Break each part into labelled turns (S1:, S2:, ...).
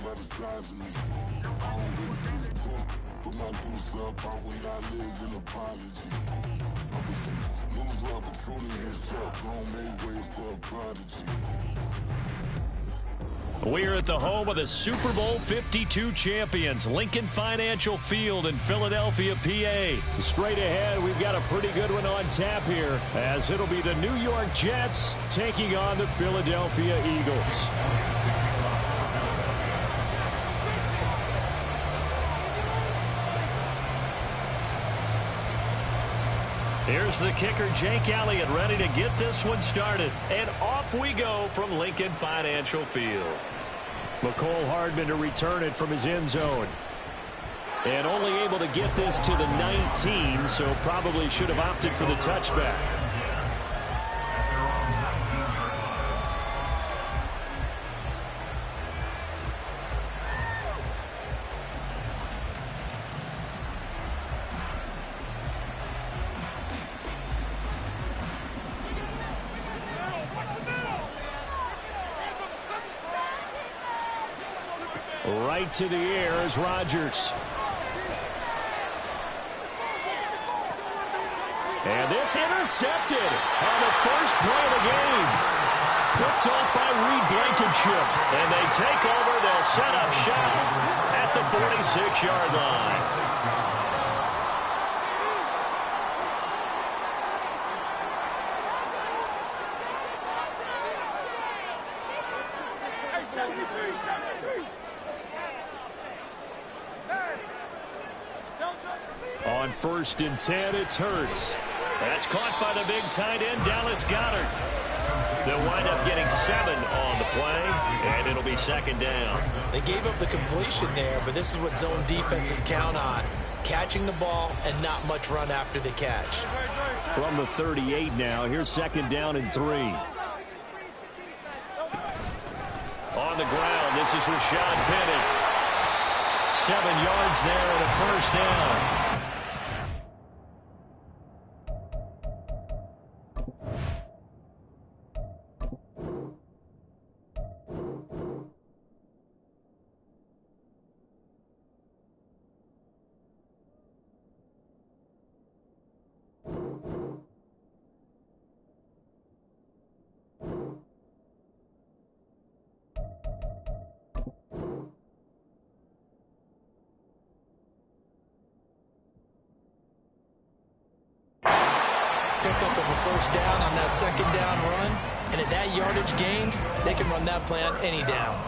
S1: by the size of me. I don't really get caught. Put my deuce up, I will not live in apology. I wish you lose love, but truly his up. Don't make way for a prodigy.
S2: We're at the home of the Super Bowl 52 champions, Lincoln Financial Field in Philadelphia, PA. Straight ahead, we've got a pretty good one on tap here, as it'll be the New York Jets taking on the Philadelphia Eagles. Here's the kicker, Jake Elliott, ready to get this one started. And off we go from Lincoln Financial Field. McCole Hardman to return it from his end zone. And only able to get this to the 19, so probably should have opted for the touchback. Right to the air is Rodgers. And this intercepted on the first play of the game. Picked off by Reed Blankenship. And they take over. They'll set up shop at the 46-yard line. On 1st and 10, it's Hurts. That's caught by the big tight end, Dallas Goedert. They'll wind up getting 7 on the play, and it'll be 2nd down.
S3: They gave up the completion there, but this is what zone defenses count on. Catching the ball and not much run after the catch.
S2: From the 38 now, here's 2nd down and 3. On the ground, this is Rashad Penny. 7 yards there and a 1st down.
S3: Pick up of a 1st down on that 2nd down run, and at that yardage gained, they can run that play on any down.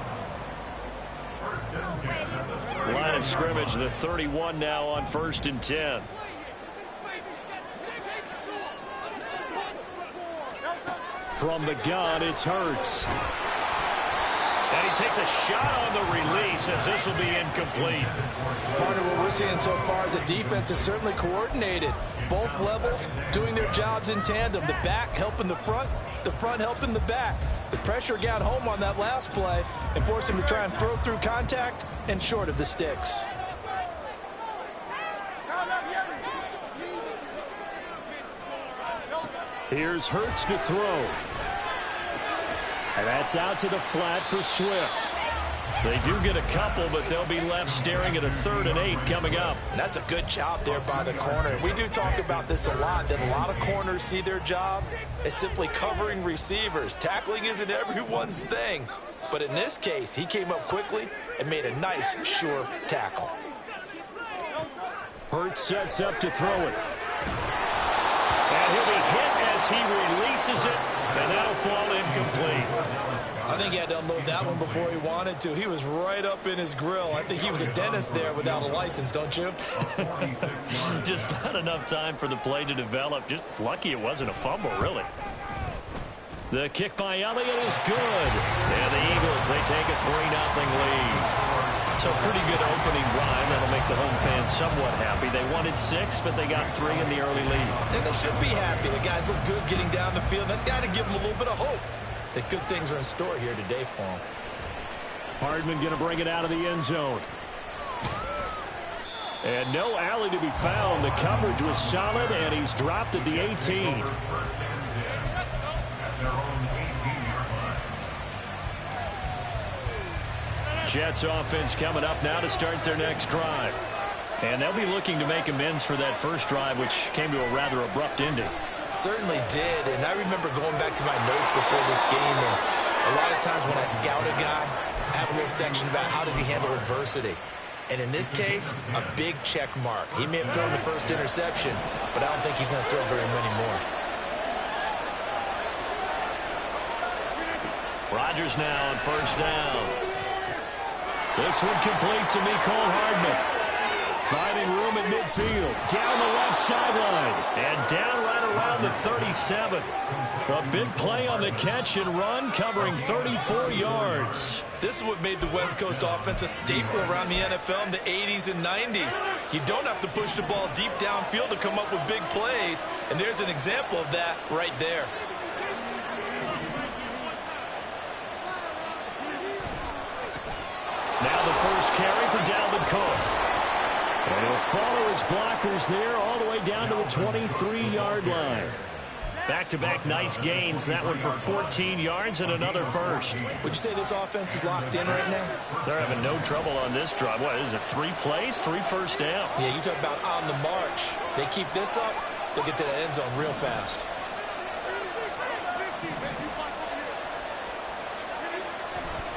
S2: Line of scrimmage, the 31 now on 1st and 10. From the gun, it's Hurts. And he takes a shot on the release as this will be incomplete.
S3: Part of what we're seeing so far is the defense is certainly coordinated. Both levels doing their jobs in tandem. The back helping the front helping the back. The pressure got home on that last play and forced him to try and throw through contact and short of the sticks.
S2: Here's Hurts to throw. And that's out to the flat for Swift. They do get a couple, but they'll be left staring at a 3rd and 8 coming up.
S3: And that's a good job there by the corner. We do talk about this a lot, that a lot of corners see their job as simply covering receivers. Tackling isn't everyone's thing. But in this case, he came up quickly and made a nice, sure tackle.
S2: Hurts sets up to throw it. And he'll be hit as he releases it, and that'll fall incomplete.
S3: I think he had to unload that one before he wanted to. He was right up in his grill. I think he was a dentist there without a license, don't you?
S2: Just not enough time for the play to develop. Just lucky it wasn't a fumble, really. The kick by Elliott is good. And the Eagles, they take a 3-0 lead. So pretty good opening drive. That'll make the home fans somewhat happy. They wanted 6, but they got 3 in the early lead.
S3: And they should be happy. The guys look good getting down the field. That's got to give them a little bit of hope that good things are in store here today for them.
S2: Hardman going to bring it out of the end zone. And no alley to be found. The coverage was solid, and he's dropped at the 18. Jets offense coming up now to start their next drive. And they'll be looking to make amends for that first drive, which came to a rather abrupt ending.
S3: Certainly did, and I remember going back to my notes before this game, and a lot of times when I scout a guy, I have a little section about how does he handle adversity. And in this case, a big check mark. He may have thrown the first interception, but I don't think he's going to throw very many more.
S2: Rodgers now on first down. This one complete to Mecole Hardman. Finding room at midfield. Down the left sideline. And down right around the 37. A big play on the catch and run, covering 34 yards.
S3: This is what made the West Coast offense a staple around the NFL in the 80s and 90s. You don't have to push the ball deep downfield to come up with big plays, and there's an example of that right there.
S2: Now the first carry for Dalvin Cook. And he'll follow his blockers there all the way down to the 23-yard line. Back-to-back nice gains. That one for 14 yards and another first.
S3: Would you say this offense is locked in right now?
S2: They're having no trouble on this drive. What is it, 3 plays, 3 first downs?
S3: Yeah, you talk about on the march. They keep this up, they'll get to the end zone real fast.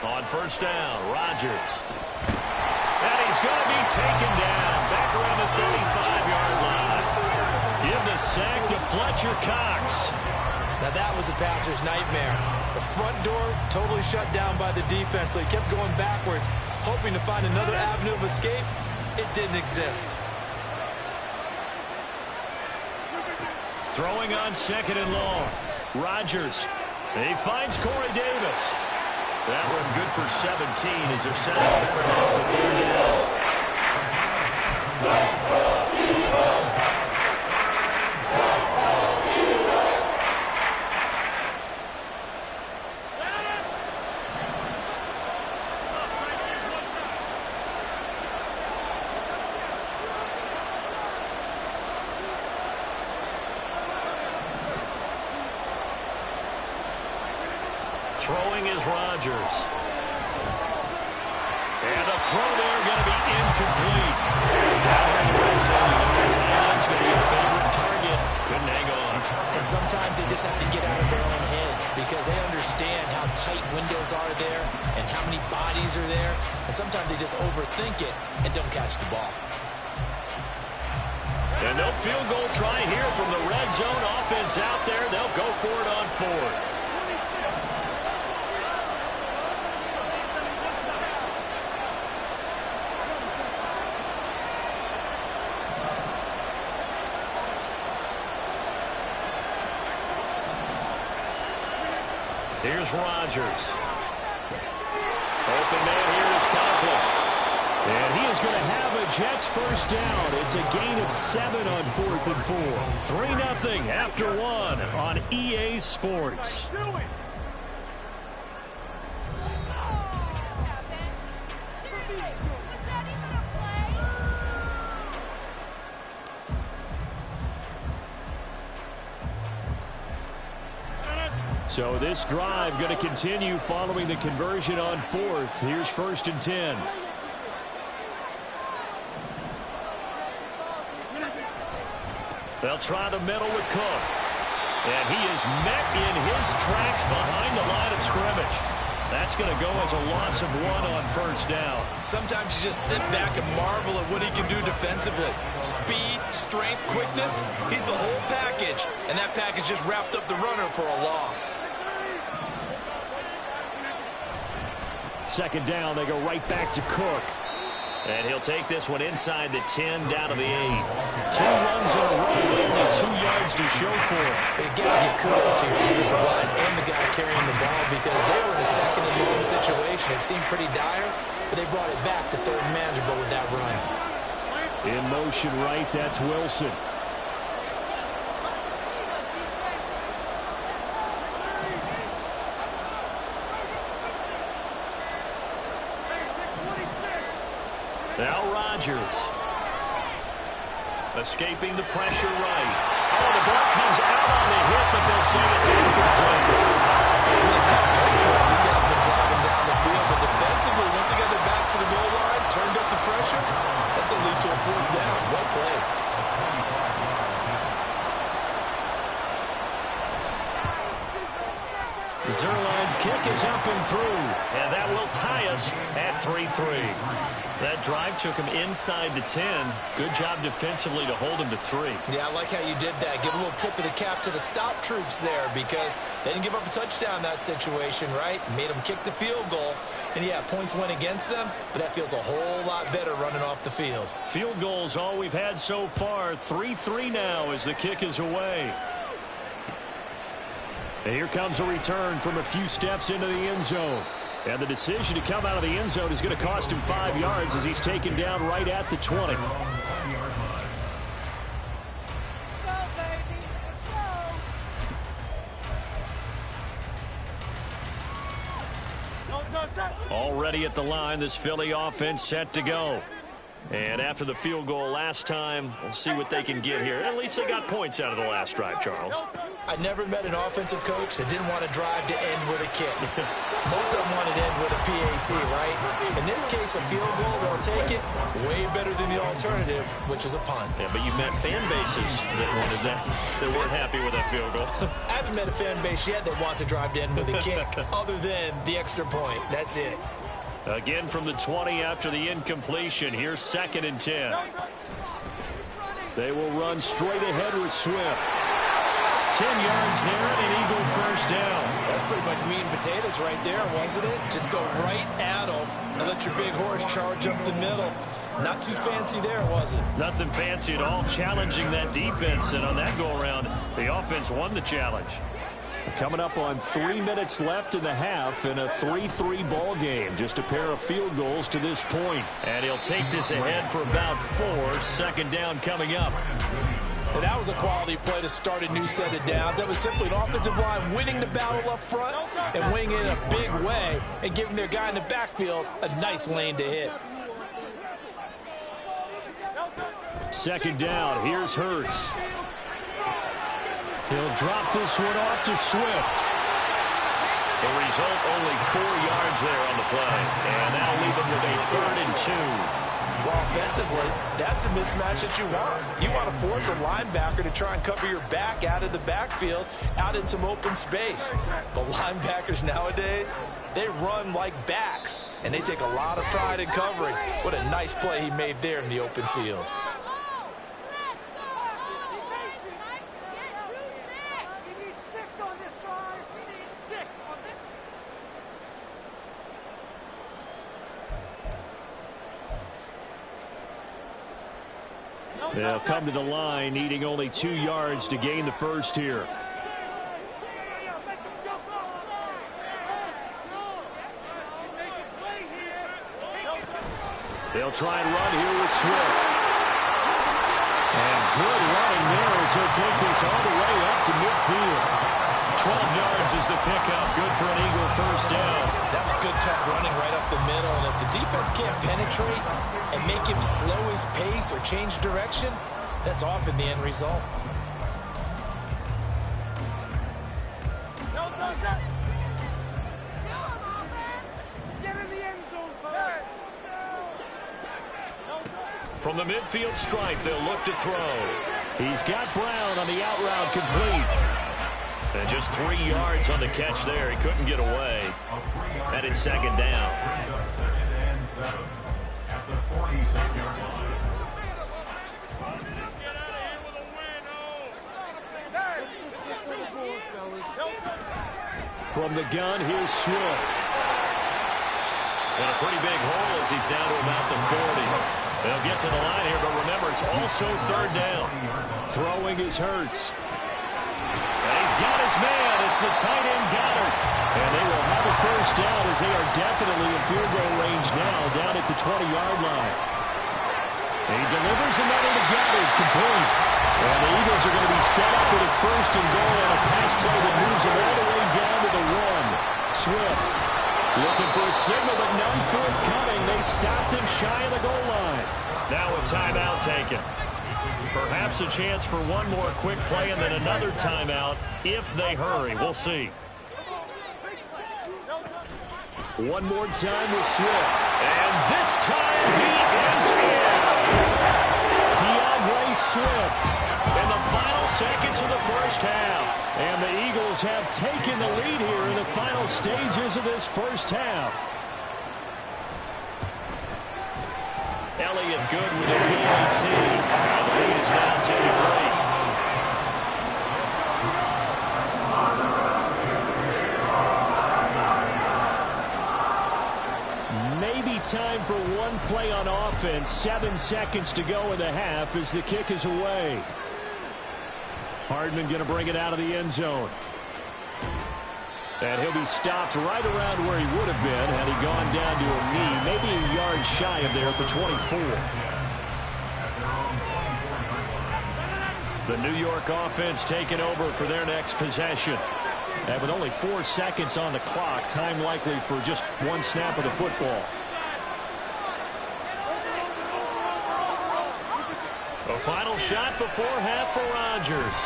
S2: On first down, Rodgers. And he's going to be taken down back around the 35-yard line. Give the sack to Fletcher Cox.
S3: Now that was a passer's nightmare. The front door totally shut down by the defense, so he kept going backwards, hoping to find another avenue of escape. It didn't exist.
S2: Throwing on second and long. Rodgers. He finds Corey Davis. That one good for 17 as they're setting up for third down. Throwing is Rodgers. And the throw there going to be incomplete. Down in the red zone, the tight end's going to be a favorite target. Couldn't hang on.
S3: And sometimes they just have to get out of their own head because they understand how tight windows are there and how many bodies are there. And sometimes they just overthink it and don't catch the ball.
S2: And no field goal try here from the red zone. Offense out there. They'll go for it on fourth. Here's Rodgers. Open man here is Conklin. And he is going to have a Jets first down. It's a gain of 7 on 4th and 4. 3-0 after 1 on EA Sports. So this drive going to continue following the conversion on 4th. Here's 1st and 10. They'll try the middle with Cook. And he is met in his tracks behind the line of scrimmage. That's going to go as a loss of 1 on first down. Sometimes you just sit back and marvel at what he can do defensively. Speed, strength, quickness. He's the whole package. And that package just wrapped up the runner for a loss. Second down, they go right back to Cook. And he'll take this one inside the 10, down to the 8. 2 runs in a row, only 2 yards to show for it. You got to give kudos to your offensive line and the guy carrying the ball because they were in a second and long situation. It seemed pretty dire, but they brought it back to third and manageable with that run. In motion right, that's Wilson. Now Rodgers. Escaping the pressure right. Oh, the ball comes out on the hit, but they'll say it's incomplete. It's been a tough play for him. These guys have been driving down the field, but defensively, once they got their
S3: 4th down. Well played.
S2: Zerline's kick is up and through, and that will tie us at 3-3. That drive took him inside the 10. Good job defensively to hold him to 3.
S3: Yeah, I like how you did that. Give a little tip of the cap to the stop troops there because they didn't give up a touchdown in that situation, right? Made them kick the field goal. And, yeah, points went against them, but that feels a whole lot better running off the field.
S2: Field goals all we've had so far. 3-3 now as the kick is away. And here comes a return from a few steps into the end zone. And the decision to come out of the end zone is going to cost him 5 yards as he's taken down right at the 20. Already at the line, this Philly offense set to go. And after the field goal last time, we'll see what they can get here. At least they got points out of the last drive, Charles.
S3: I never met an offensive coach that didn't want to drive to end with a kick. Most of them wanted to end with a PAT, right? In this case, a field goal, they'll take it. Way better than the alternative, which is a punt.
S2: Yeah, but you met fan bases that wanted that, that weren't happy with that field goal.
S3: I haven't met a fan base yet that wants to drive to end with a kick, other than the extra point. That's it.
S2: Again from the 20 after the incompletion. Here's 2nd and 10. They will run straight ahead with Swift. 10 yards there and an Eagle first down.
S3: That's pretty much meat and potatoes right there, wasn't it? Just go right at them and let your big horse charge up the middle. Not too fancy there, was it?
S2: Nothing fancy at all, challenging that defense. And on that go-around, the offense won the challenge. Coming up on 3 minutes left in the half in a 3-3 ball game. Just a pair of field goals to this point. And he'll take this ahead for about 4. 2nd down coming up.
S3: And that was a quality play to start a new set of downs. That was simply an offensive line winning the battle up front and winning it in a big way and giving their guy in the backfield a nice lane to hit.
S2: 2nd down. Here's Hurts. He'll drop this one off to Swift. The result, only 4 yards there on the play. And that'll leave him with a 3rd and 2.
S3: Well, offensively, that's the mismatch that you want. You want to force a linebacker to try and cover your back out of the backfield, out in some open space. But linebackers nowadays, they run like backs, and they take a lot of pride in covering. What a nice play he made there in the open field.
S2: They'll come to the line, needing only 2 yards to gain the first here. They'll try and run here with Swift. And good running there as he'll take this all the way up to midfield. 12 yards is the pickup. Good for an Eagle first down.
S3: That was good, tough running right up the middle. And if the defense can't penetrate and make him slow his pace or change direction, that's often the end result.
S2: From the midfield stripe, they'll look to throw. He's got Brown on the out route complete. And just 3 yards on the catch there. He couldn't get away. And it's 2nd down. From the gun, here's Swift. And a pretty big hole as he's down to about the 40. They'll get to the line here, but remember, it's also 3rd down. Throwing is Hurts. And he's got his man. It's the tight end Goddard. And they will have a first down as they are definitely in field goal range now, down at the 20-yard line. And he delivers another to Goddard, complete. And the Eagles are going to be set up with a 1st and goal on a pass play that moves them all the way down to the 1. Swift looking for a signal, but none forthcoming. They stopped him shy of the goal line. Now a timeout taken. Perhaps a chance for one more quick play and then another timeout if they hurry. We'll see. One more time with Swift. And this time he is in. Swift in the final seconds of the first half. And the Eagles have taken the lead here in the final stages of this first half. Elliott good with a PAT. And the lead is now 10-3. Time for one play on offense. 7 seconds to go in the half as the kick is away. Hardman going to bring it out of the end zone. And he'll be stopped right around where he would have been had he gone down to a knee, maybe a yard shy of there at the 24. The New York offense taking over for their next possession. And with only 4 seconds on the clock, time likely for just one snap of the football. A final shot before half for Rodgers.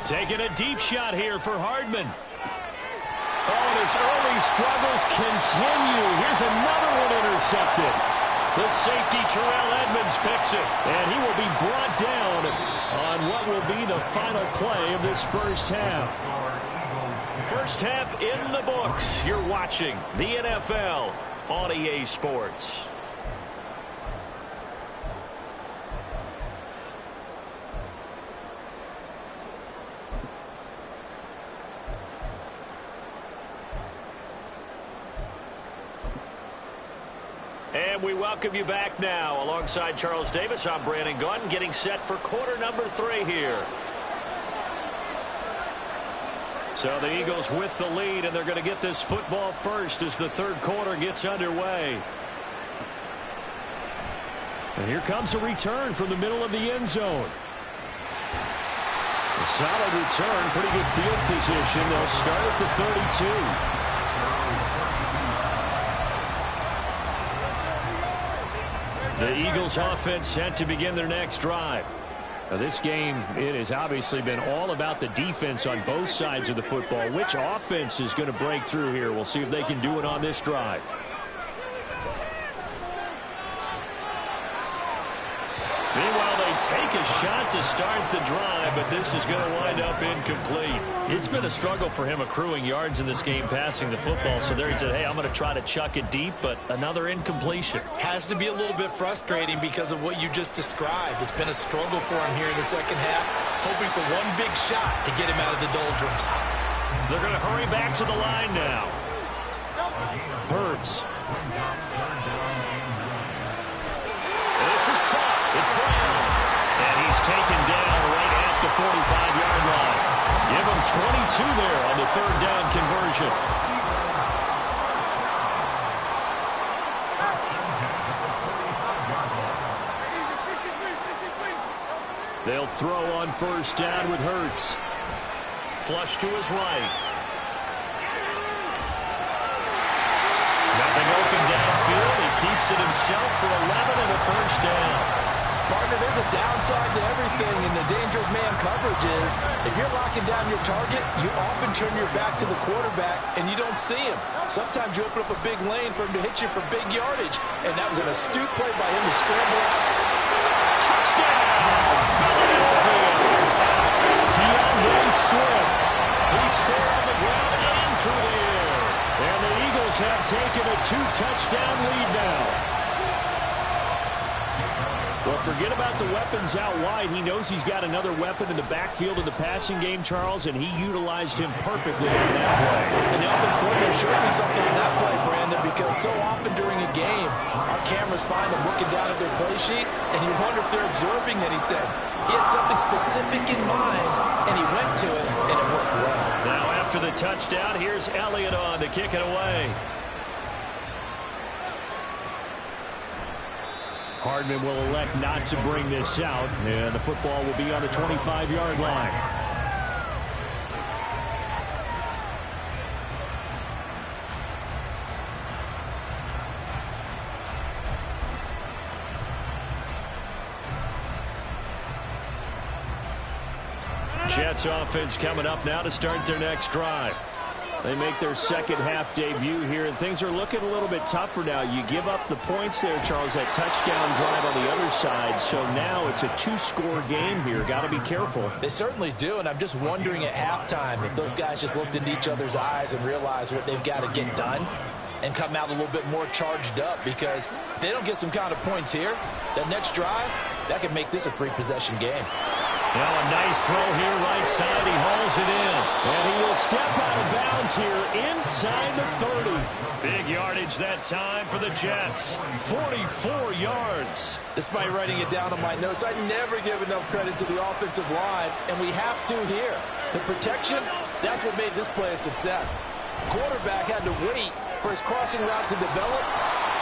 S2: Taking a deep shot here for Hardman. Oh, and his early struggles continue. Here's another one intercepted. The safety, Terrell Edmonds, picks it. And he will be brought down on what will be the final play of this first half. First half in the books. You're watching the NFL on EA Sports. And we welcome you back now. Alongside Charles Davis, I'm Brandon Gunn, getting set for quarter number 3 here. So the Eagles with the lead, and they're going to get this football first as the third quarter gets underway. And here comes a return from the middle of the end zone. A solid return, pretty good field position. They'll start at the 32. The Eagles offense set to begin their next drive. Now this game, it has obviously been all about the defense on both sides of the football. Which offense is going to break through here? We'll see if they can do it on this drive. Meanwhile, they take a shot to start the drive, but this is going to wind up incomplete. It's been a struggle for him accruing yards in this game passing the football. So there he said, hey, I'm going to try to chuck it deep, but another incompletion.
S3: Has to be a little bit frustrating because of what you just described. It's been a struggle for him here in the second half, hoping for one big shot to get him out of the doldrums.
S2: They're going to hurry back to the line now. Hurts. This is caught. It's Brown. And he's taken down right at the 45-yard line. Give him 22 there on the third down conversion. They'll throw on first down with Hurts. Flush to his right. Nothing open downfield. He keeps it himself for 11 and a first down.
S3: Partner, there's a downside to everything, and the danger of man coverage is if you're locking down your target, you often turn your back to the quarterback, and you don't see him. Sometimes you open up a big lane for him to hit you for big yardage, and that was an astute play by him to scramble out.
S2: Touchdown! Philadelphia! DeAndre Swift. He scored on the ground and through the air. And the Eagles have taken a 2-touchdown lead now. Well, forget about the weapons out wide. He knows he's got another weapon in the backfield of the passing game, Charles, and he utilized him perfectly on that play.
S3: And the offense coordinator showed me something on that play, Brandon, because so often during a game, our cameras find them looking down at their play sheets, and you wonder if they're absorbing anything. He had something specific in mind, and he went to it, and it worked well.
S2: Now, after the touchdown, here's Elliott on to kick it away. Hardman will elect not to bring this out, and the football will be on the 25-yard line. Jets offense coming up now to start their next drive. They make their second half debut here, and things are looking a little bit tougher now. You give up the points there, Charles, that touchdown drive on the other side. So now it's a 2-score game here. Got to be careful.
S3: They certainly do, and I'm just wondering at halftime if those guys just looked into each other's eyes and realized what they've got to get done and come out a little bit more charged up, because if they don't get some kind of points here, that next drive, that could make this a 3-possession game.
S2: Now a nice throw here right side. He hauls it in. And he will step out of bounds here inside the 30. Big yardage that time for the Jets. 44 yards.
S3: Despite writing it down on my notes, I never give enough credit to the offensive line, and we have to here. The protection, that's what made this play a success. Quarterback had to wait for his crossing route to develop,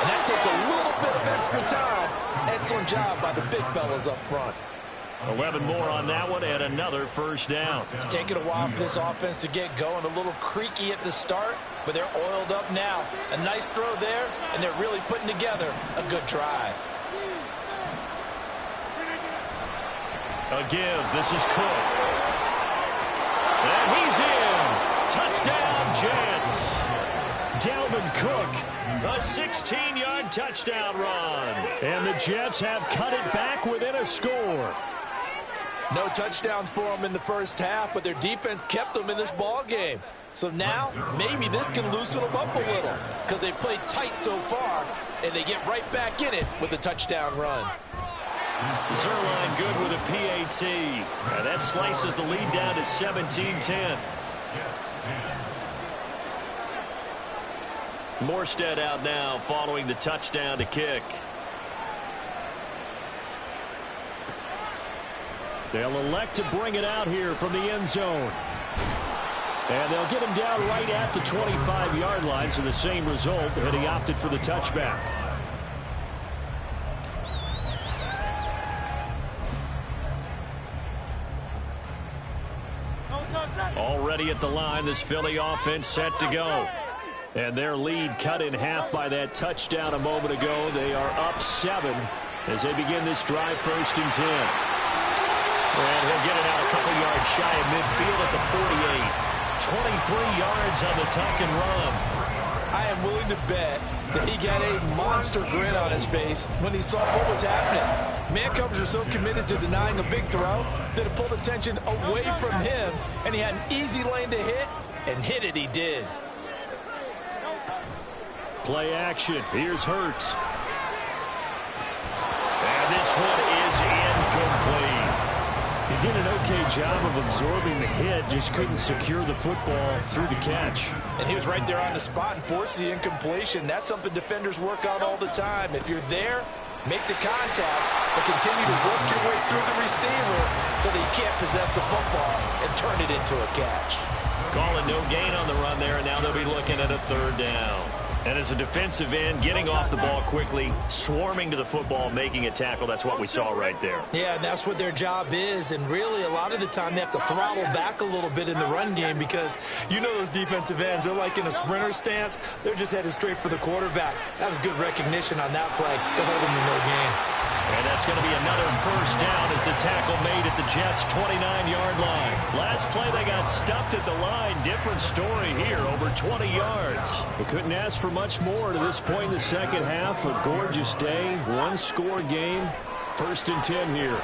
S3: and that takes a little bit of extra time. Excellent job by the big fellas up front.
S2: 11 more on that one and another first down.
S3: It's taken a while for this offense to get going. A little creaky at the start, but they're oiled up now. A nice throw there, and they're really putting together a good drive.
S2: A give. This is Cook. And he's in. Touchdown, Jets. Dalvin Cook, a 16-yard touchdown run. And the Jets have cut it back within a score.
S3: No touchdowns for them in the first half, but their defense kept them in this ball game. So now, maybe this can loosen them up a little, because they played tight so far, and they get right back in it with a touchdown run.
S2: Zerline good with a PAT. That slices the lead down to 17-10. Morstead out now following the touchdown to kick. They'll elect to bring it out here from the end zone. And they'll get him down right at the 25-yard line, so the same result, and he opted for the touchback. Already at the line, this Philly offense set to go. And their lead cut in half by that touchdown a moment ago. They are up 7 as they begin this drive, 1st and 10. And he'll get it out a couple yards shy of midfield at the 48. 23 yards on the tuck and run.
S3: I am willing to bet that he got a monster grin on his face when he saw what was happening. Man-covers are so committed to denying a big throw that it pulled attention away from him, and he had an easy lane to hit, and hit it he did.
S2: Play action. Here's Hurts. And this one is incomplete. He did an okay job of absorbing the hit, just couldn't secure the football through the catch.
S3: And he was right there on the spot and forced the incompletion. That's something defenders work on all the time. If you're there, make the contact, but continue to work your way through the receiver so that you can't possess the football and turn it into a catch.
S2: Calling no gain on the run there, and now they'll be looking at a 3rd down. And as a defensive end, getting off the ball quickly, swarming to the football, making a tackle, that's what we saw right there.
S3: Yeah, that's what their job is, and really a lot of the time they have to throttle back a little bit in the run game, because you know those defensive ends, they're like in a sprinter stance. They're just headed straight for the quarterback. That was good recognition on that play to hold them to no gain.
S2: And that's going to be another 1st down as the tackle made at the Jets' 29-yard line. Last play, they got stuffed at the line. Different story here, over 20 yards. We couldn't ask for much more to this point in the second half. A gorgeous day, 1-score game. 1st and 10 here.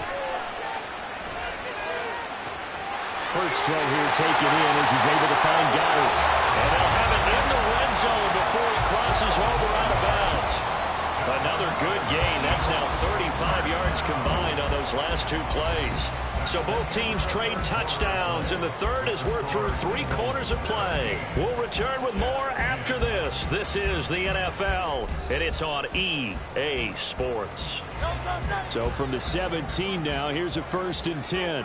S2: Hurts throw here, taken in as he's able to find Goddard. And they'll have it in the red zone before he crosses over out of bounds. Another good gain. That's now 35 yards combined on those last 2 plays. So both teams trade touchdowns, and the third as we're through 3 quarters of play. We'll return with more after this. This is the NFL, and it's on EA Sports. So from the 17 now, here's a 1st and 10.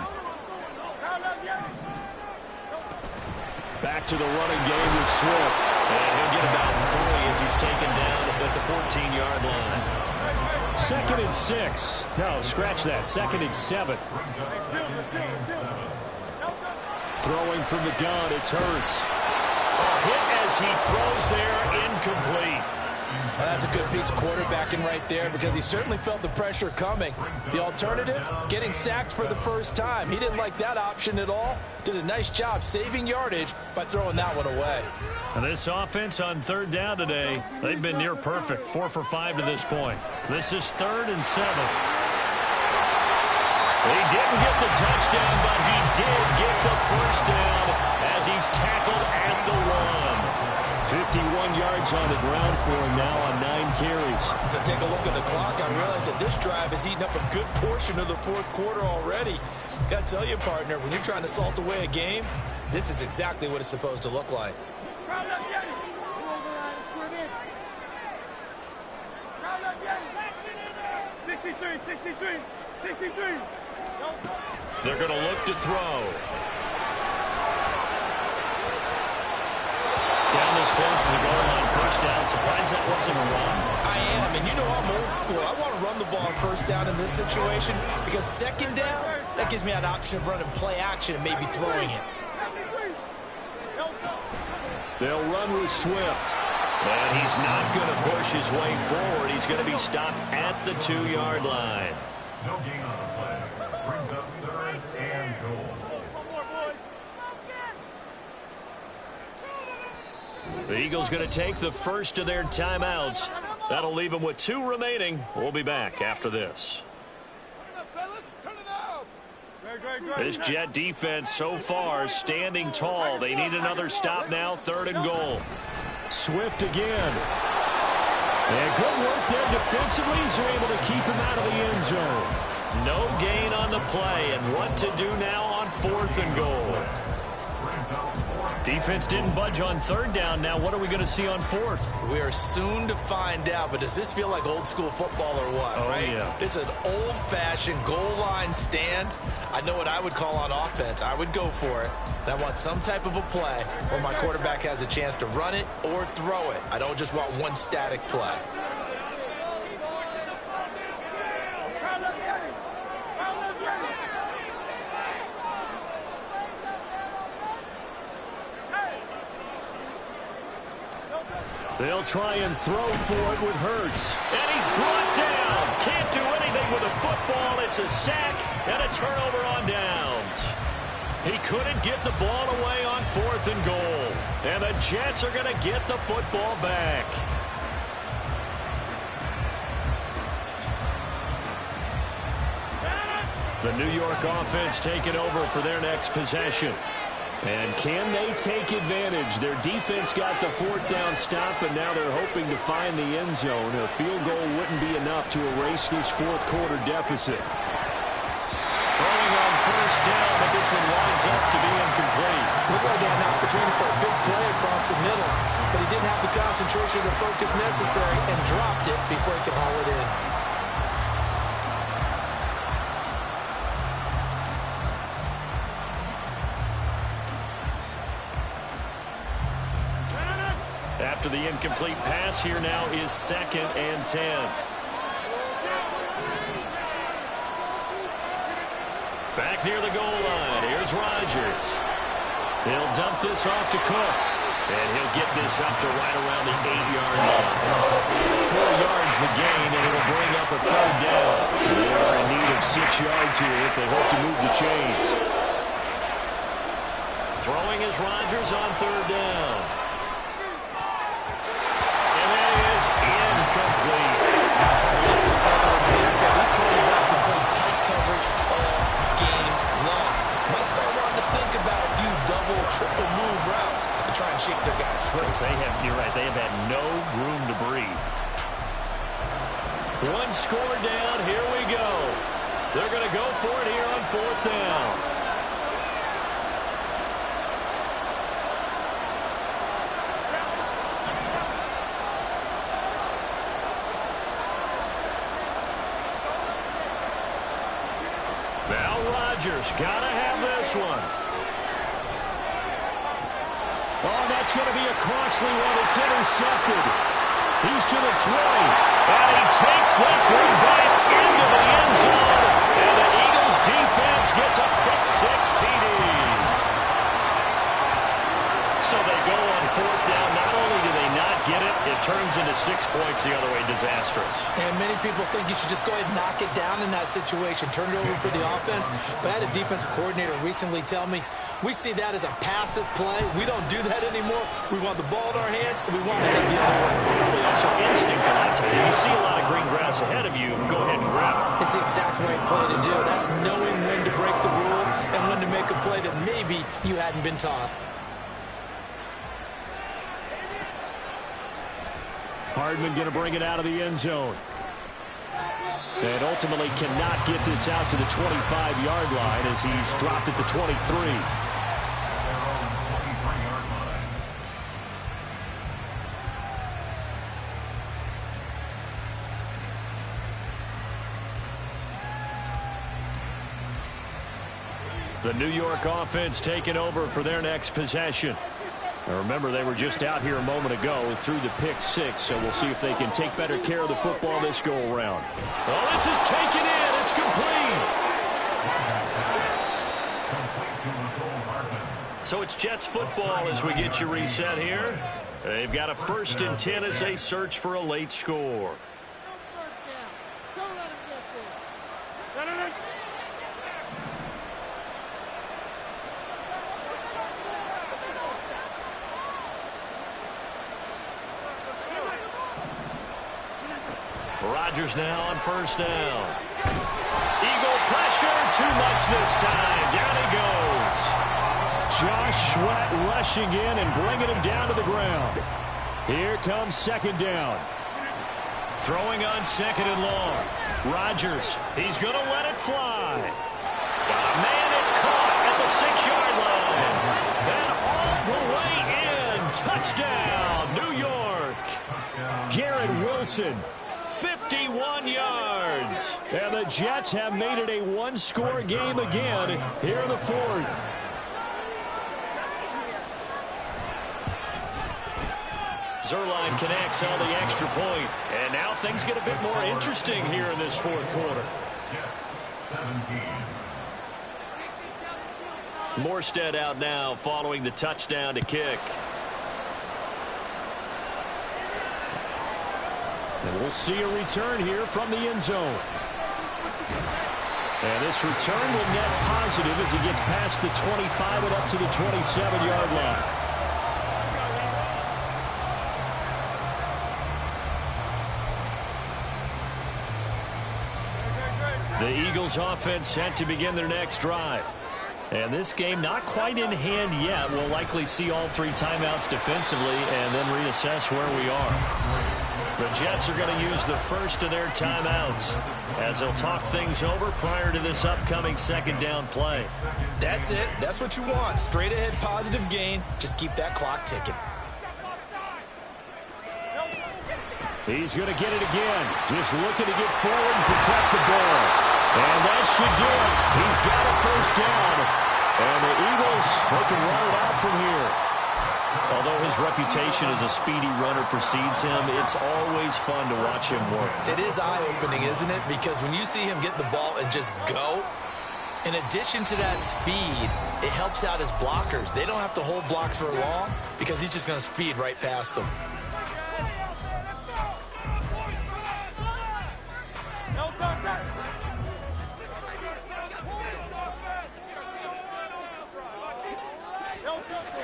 S2: Back to the running game with Swift. And he'll get about 3 as he's taken down at the 14-yard line. 2nd and 6. No, scratch that. 2nd and 7. Throwing from the gun, it's Hurts. A hit as he throws there, incomplete.
S3: Well, that's a good piece of quarterbacking right there because he certainly felt the pressure coming. The alternative, getting sacked for the first time. He didn't like that option at all. Did a nice job saving yardage by throwing that one away.
S2: And this offense on third down today, they've been near perfect. 4 for 5 to this point. This is 3rd and 7. He didn't get the touchdown, but he did get the first down as he's tackled at the 1. 51 yards on the ground for him now on 9 carries.
S3: As I take a look at the clock, I realize that this drive has eaten up a good portion of the fourth quarter already. Got to tell you, partner, when you're trying to salt away a game, this is exactly what it's supposed to look like.
S2: They're going to look to throw. Down this close to the goal line, first down. Surprised that wasn't a run.
S3: I am, and you know I'm old school. I want to run the ball on first down in this situation because second down, that gives me an option of running play action and maybe throwing it.
S2: They'll run with Swift. And he's not going to push his way forward. He's going to be stopped at the 2-yard line.
S4: No gain on the play. Brings up 3rd and goal.
S2: The Eagles going to take the first of their timeouts. That'll leave them with 2 remaining. We'll be back after this. This Jet defense so far standing tall. They need another stop now. 3rd and goal. Swift again. And good work there defensively. They're able to keep him out of the end zone. No gain on the play. And what to do now on 4th and goal. Defense didn't budge on 3rd down. Now what are we going to see on 4th?
S3: We are soon to find out, but does this feel like old school football or what, right?
S2: Yeah.
S3: It's an old-fashioned goal line stand. I know what I would call on offense. I would go for it. And I want some type of a play where my quarterback has a chance to run it or throw it. I don't just want one static play.
S2: They'll try and throw for it with Hurts. And he's brought down. Can't do anything with a football. It's a sack and a turnover on downs. He couldn't get the ball away on 4th and goal. And the Jets are going to get the football back. The New York offense taking over for their next possession. And can they take advantage? Their defense got the 4th down stop, and now they're hoping to find the end zone. A field goal wouldn't be enough to erase this 4th quarter deficit. Throwing on 1st down, but this one winds up to be incomplete.
S3: Looked like he had an opportunity for a big play across the middle, but he didn't have the concentration or the focus necessary and dropped it before he could haul it in.
S2: After the incomplete pass, here now is 2nd and 10. Back near the goal line. Here's Rodgers. He'll dump this off to Cook. And he'll get this up to right around the 8-yard line. 4 yards the gain, and it'll bring up a 3rd down. They are in need of 6 yards here if they hope to move the chains. Throwing is Rodgers on 3rd down. Incomplete.
S3: Listen, another example. These quarterbacks have played tight coverage all game long. Might start wanting to think about a few double, triple move routes to try and shake their guys free.
S2: You're right. They have had no room to breathe. 1 score down. Here we go. They're going to go for it here on 4th down. Rodgers got to have this one. Oh, that's going to be a costly one. It's intercepted. He's to the 20. And he takes this one back into the end zone. And the Eagles defense gets a pick-6 TD. So they go on 4th down. Not only do they not get it, it turns into 6 points the other way. Disastrous.
S3: And many people think you should just go ahead and knock it down in that situation. Turn it over for the offense. But I had a defensive coordinator recently tell me, we see that as a passive play. We don't do that anymore. We want the ball in our hands, and we want to head the other way.
S2: Probably also instinct a lot of times. If you see a lot of green grass ahead of you, go ahead and grab it.
S3: It's the exact right play to do. That's knowing when to break the rules and when to make a play that maybe you hadn't been taught.
S2: Hardman going to bring it out of the end zone. And ultimately cannot get this out to the 25-yard line as he's dropped at the 23. The New York offense taking over for their next possession. Now remember, they were just out here a moment ago through the pick 6, so we'll see if they can take better care of the football this go-around. Oh, this is taken in. It's complete. So it's Jets football as we get you reset here. They've got a 1st and 10 as they search for a late score. Rodgers now on 1st down. Eagle pressure, too much this time. Down he goes. Josh Sweat rushing in and bringing him down to the ground. Here comes 2nd down. Throwing on 2nd and long. Rodgers, he's going to let it fly. Got a man, it's caught at the 6-yard line. And all the way in. Touchdown, New York. Garrett Wilson. 51 yards. And the Jets have made it a one-score game again here in the 4th. Zerline connects on the extra point. And now things get a bit more interesting here in this 4th quarter.
S4: Jets 17.
S2: Morstead out now following the touchdown to kick. And we'll see a return here from the end zone. And this return will net positive as he gets past the 25 and up to the 27-yard line. The Eagles offense set to begin their next drive. And this game not quite in hand yet. We'll likely see all 3 timeouts defensively and then reassess where we are. The Jets are going to use the first of their timeouts as they'll talk things over prior to this upcoming 2nd down play.
S3: That's it. That's what you want. Straight ahead positive gain. Just keep that clock ticking.
S2: He's going to get it again. Just looking to get forward and protect the ball. And that should do it. He's got a 1st down. And the Eagles, they can run it out from here. Although his reputation as a speedy runner precedes him, it's always fun to watch him work.
S3: It is eye-opening, isn't it? Because when you see him get the ball and just go, in addition to that speed, it helps out his blockers. They don't have to hold blocks for long because he's just going to speed right past them.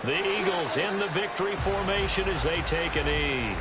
S2: The Eagles in the victory formation as they take a knee.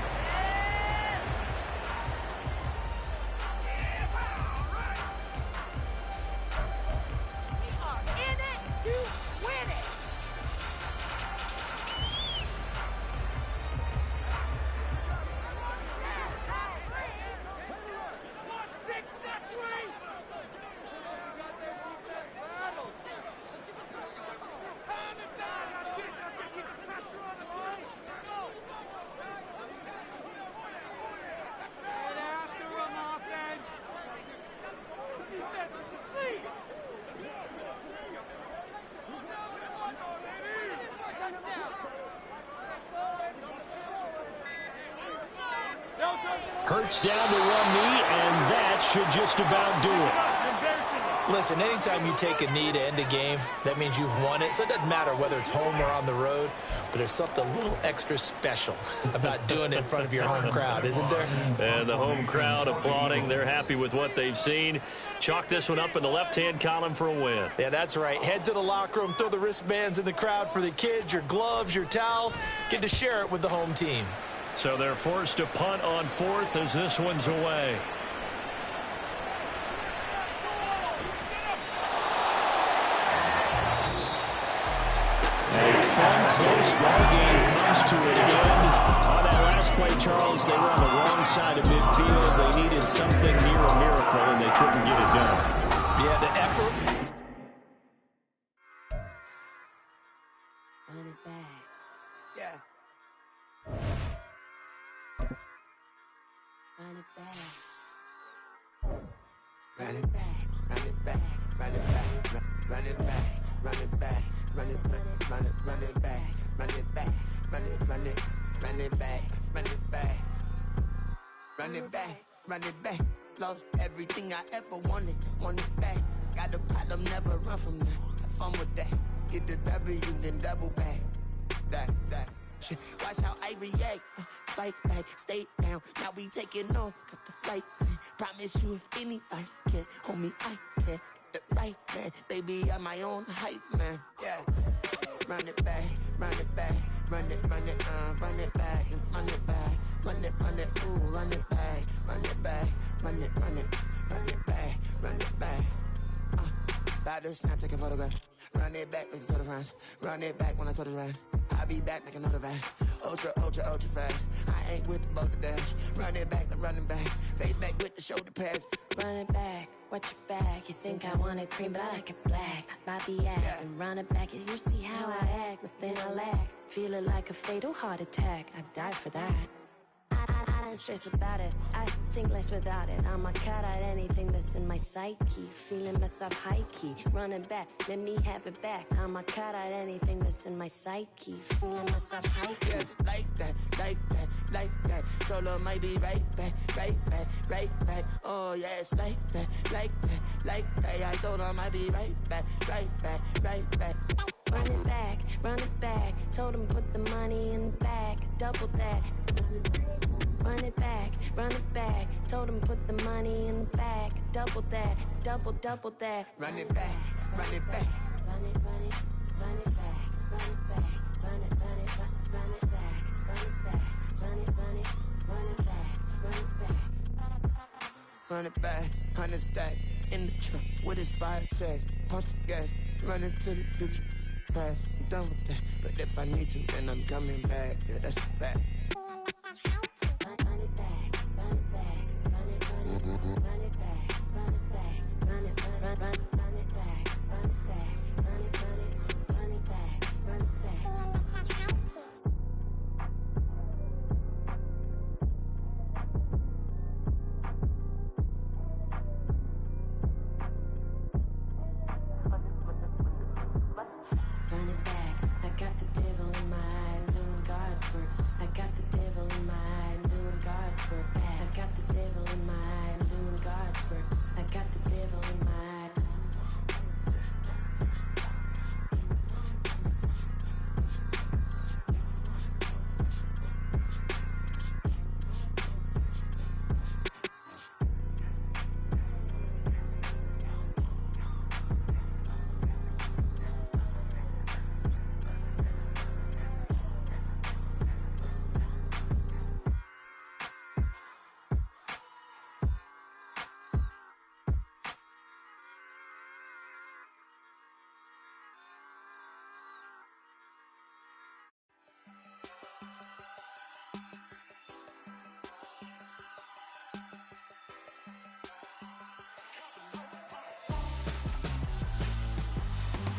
S2: Hurts down to one knee, and that should just about do it.
S3: Listen, anytime you take a knee to end a game, that means you've won it. So it doesn't matter whether it's home or on the road, but there's something a little extra special about doing it in front of your home crowd, isn't there?
S2: And the home crowd applauding. They're happy with what they've seen. Chalk this one up in the left-hand column for a win.
S3: Yeah, that's right. Head to the locker room, throw the wristbands in the crowd for the kids, your gloves, your towels. Get to share it with the home team.
S2: So they're forced to punt on fourth as this one's away. Close ball game comes to an end. On that last play, Charles, they were on the wrong side of midfield. They needed something near a miracle, and they couldn't get it done.
S3: Yeah, the effort.
S5: Run it back. Yeah. Run it back. Run it back. Run it back. Run it back. Run it back. Run it back. Run it back. Run it back. Run it back. Run it back. Run it back. Run it back. Run it back. Run it back. Lost everything I ever wanted. Want it back. Got a problem, never run from that. Have fun with that. Get the W, then double back. That. Shit. Watch how I react. Fight back, stay down. Now we taking off. Got the flight plan. Promise you if anybody can, homie, I can. The right man, baby, I'm my own hype man. Yeah, run it back, run it back, run it back, and run it back, run it, ooh, run it back, run it back, run it back, run it back. About to snap, take a photograph. Run it back, make it to the friends. Run it back when I told it right. I'll be back, make another back. Ultra fast. I ain't with the boat to dash. Run it back, running back. Face back with the shoulder pads. Run it back, watch your back. You think I want it cream, but I like it black. Body act, yeah. And run it back. You see how I act, nothing I lack. Feel it like a fatal heart attack. I'd die for that. I don't stress about it. I think less without it. I'ma cut out anything that's in my psyche. Feeling myself high key. Running back, let me have it back. I'ma cut out anything that's in my psyche. Feeling myself high key. Yes, like that, like that, like that. Told her might be right back, right back, right back. Oh yes, like that, like that, like that. I told her might be right back, right back, right back. Run it back, run it back. Told him put the money in the bag, double that. Run it back, run it back. Told him put the money in the bag, double that, double that. Run it back, run it back. Run it, run it, run it back, run it back, run it, run it, run it back, run it back, run it, run it, run it back, run it back. Run it back, 100 stack in the truck with his fire tag. Punch the gas, run into the future. Past, I'm done with that. But if I need to, then I'm coming back. Yeah, that's a fact. Run it back, run it back, run it, run it, run it back, run it back, run it, run it back, run it back, run it, run it back, run it back. Run it back, I got the devil in my eye, doing guard work. I got the devil in my eye, doing guard work. I got the devil in my eye, doing guard work. I got the devil in my eye.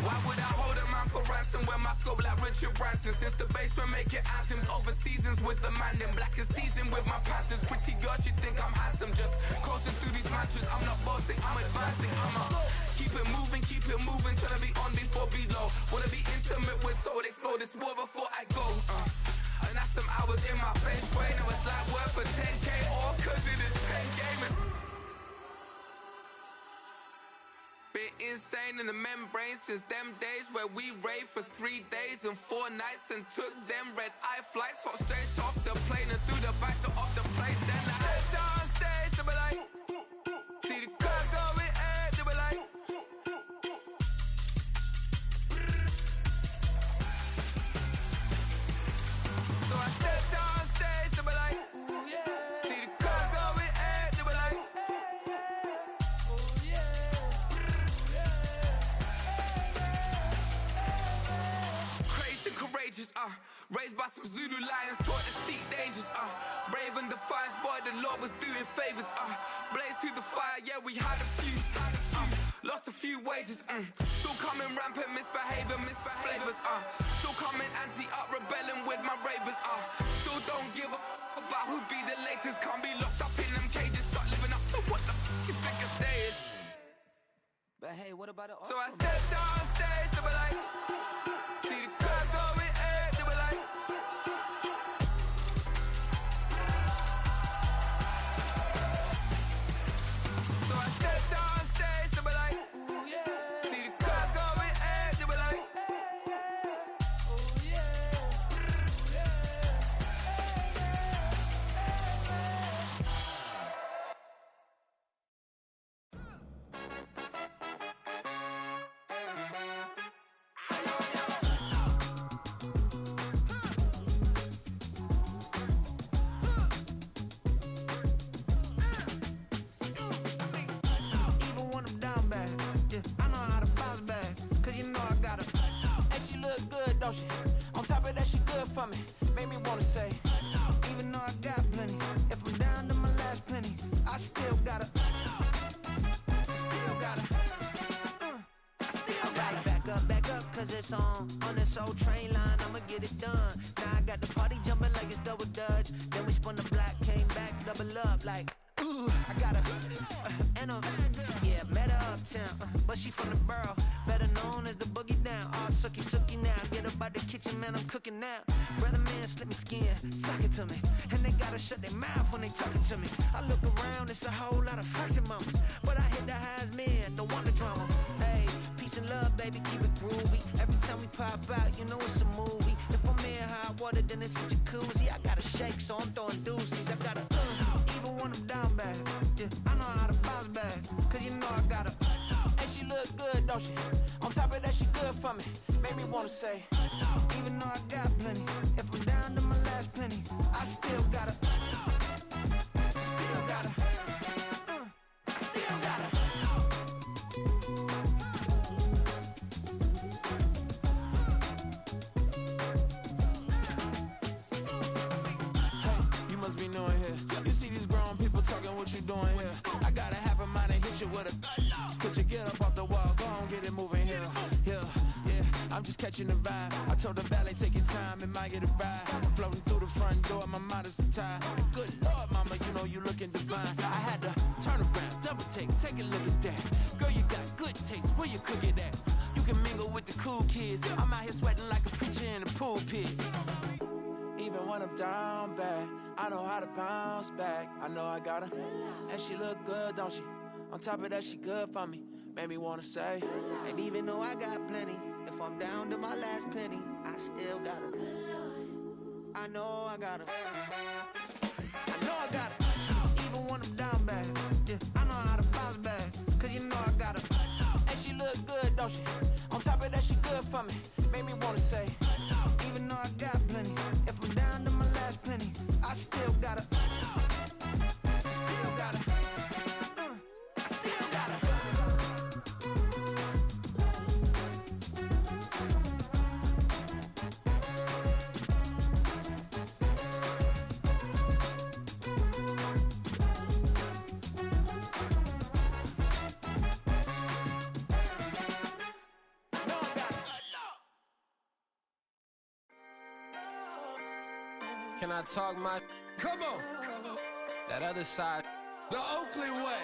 S6: Why would I hold a man for ransom when my scope like Richard Branson? Since the basement making anthems over seasons with the man in black is teasing with my patterns. Pretty girl, she think I'm handsome. Just coasting through these mantras. I'm not bossing, I'm advancing. I'ma keep it moving, trying to be on before below. Wanna be intimate with soul, explore this war before I go. And that's some hours in my feng shui. Now it's like work for 10K, all cause it is pen game. insane in the membrane since them days where we raved for 3 days and 4 nights and took them red-eye flights. Hot straight off the plane and through the back door of the place. Then I stepped on stage, they were like, see the crowd going air, they were like, so I stepped on stage, they were like, ooh yeah. See the crowd going air, they were like, ooh yeah. Crazed and courageous, raised by some Zulu lions, taught to seek dangers, brave and defiant, boy, the Lord was doing favors, blaze through the fire, yeah, we had a few, lost a few wages, still coming rampant, misbehaving, flavors, still coming anti-up, rebelling with my ravers, still don't give a about who be the latest, can't be locked up in them cages, start living up to what the you think a stay is.
S5: But hey, what about the
S6: So I stepped on stage, they were like, see the crowd going air, they were like, so I stepped on stage, they were like, ooh yeah. See the crowd going air, they were like, ooh yeah.
S5: even when I'm down bad, yeah, I know how to bounce back, cause you know I got her. And she look good, don't she? On top of that, she good for me. Made me wanna say, even though I got plenty, if I'm down to my last penny, I still got her. I still got her. I still got her. Back up, cause it's on this old train line, I'ma get it done. Now I got the party jumping like it's double dutch. Then we spun the block, came back, double up like, ooh, I got her. And yeah, met her uptown, but she from the borough, better known as the boogie down. All sookie now, get up out the kitchen, man, I'm cooking now. Brother man, slip me skin, suck it to me, and they gotta shut their mouth when they talking to me. I look around, it's a whole lot of fraction mamas, but I hit the highs, man, don't want the drama. Hey, peace and love, baby, keep it groovy. Every time we pop out, you know it's a movie. If I'm in hot water, then it's a jacuzzi. I gotta shake, so I'm throwing deuces. I gotta, even when I'm down bad, yeah, I know how to bounce back, cause you know I got her. And she look good, don't she? On top of that, she good for me. Made me wanna say, even though I got plenty, if I'm down to my last penny, I still got her. I still got her. I still got her. You must be knowing here. You see these grown people talking, what you doing here? I gotta have a mind to hit you with a just put your get up off the wall, go on, get it moving here. Yeah, I'm just catching the vibe. I told the valet, take your time, it might get a ride. Floating through the front door, my mind is tied. Good Lord, mama, you know you looking divine. I had to turn around, double take a look at that. Girl, you got good taste, where you cook it at? You can mingle with the cool kids. I'm out here sweating like a preacher in a pulpit. Even when I'm down bad, I know how to bounce back. I know I got her, and she look good, don't she? On top of that, she good for me. Made me wanna say, and even though I got plenty, if I'm down to my last penny, I still got her. I know I got her. I know I got her. Even when I'm down bad, yeah, I know how to bounce back, cause you know I got her. And she look good, don't she? On top of that, she good for me. Made me wanna say, even though I got plenty, if I'm down to my last penny, I still got her. I still got her. I still got her. No, I got her.
S7: Can I talk my?
S8: Come on,
S7: That other side.
S8: the Oakley way.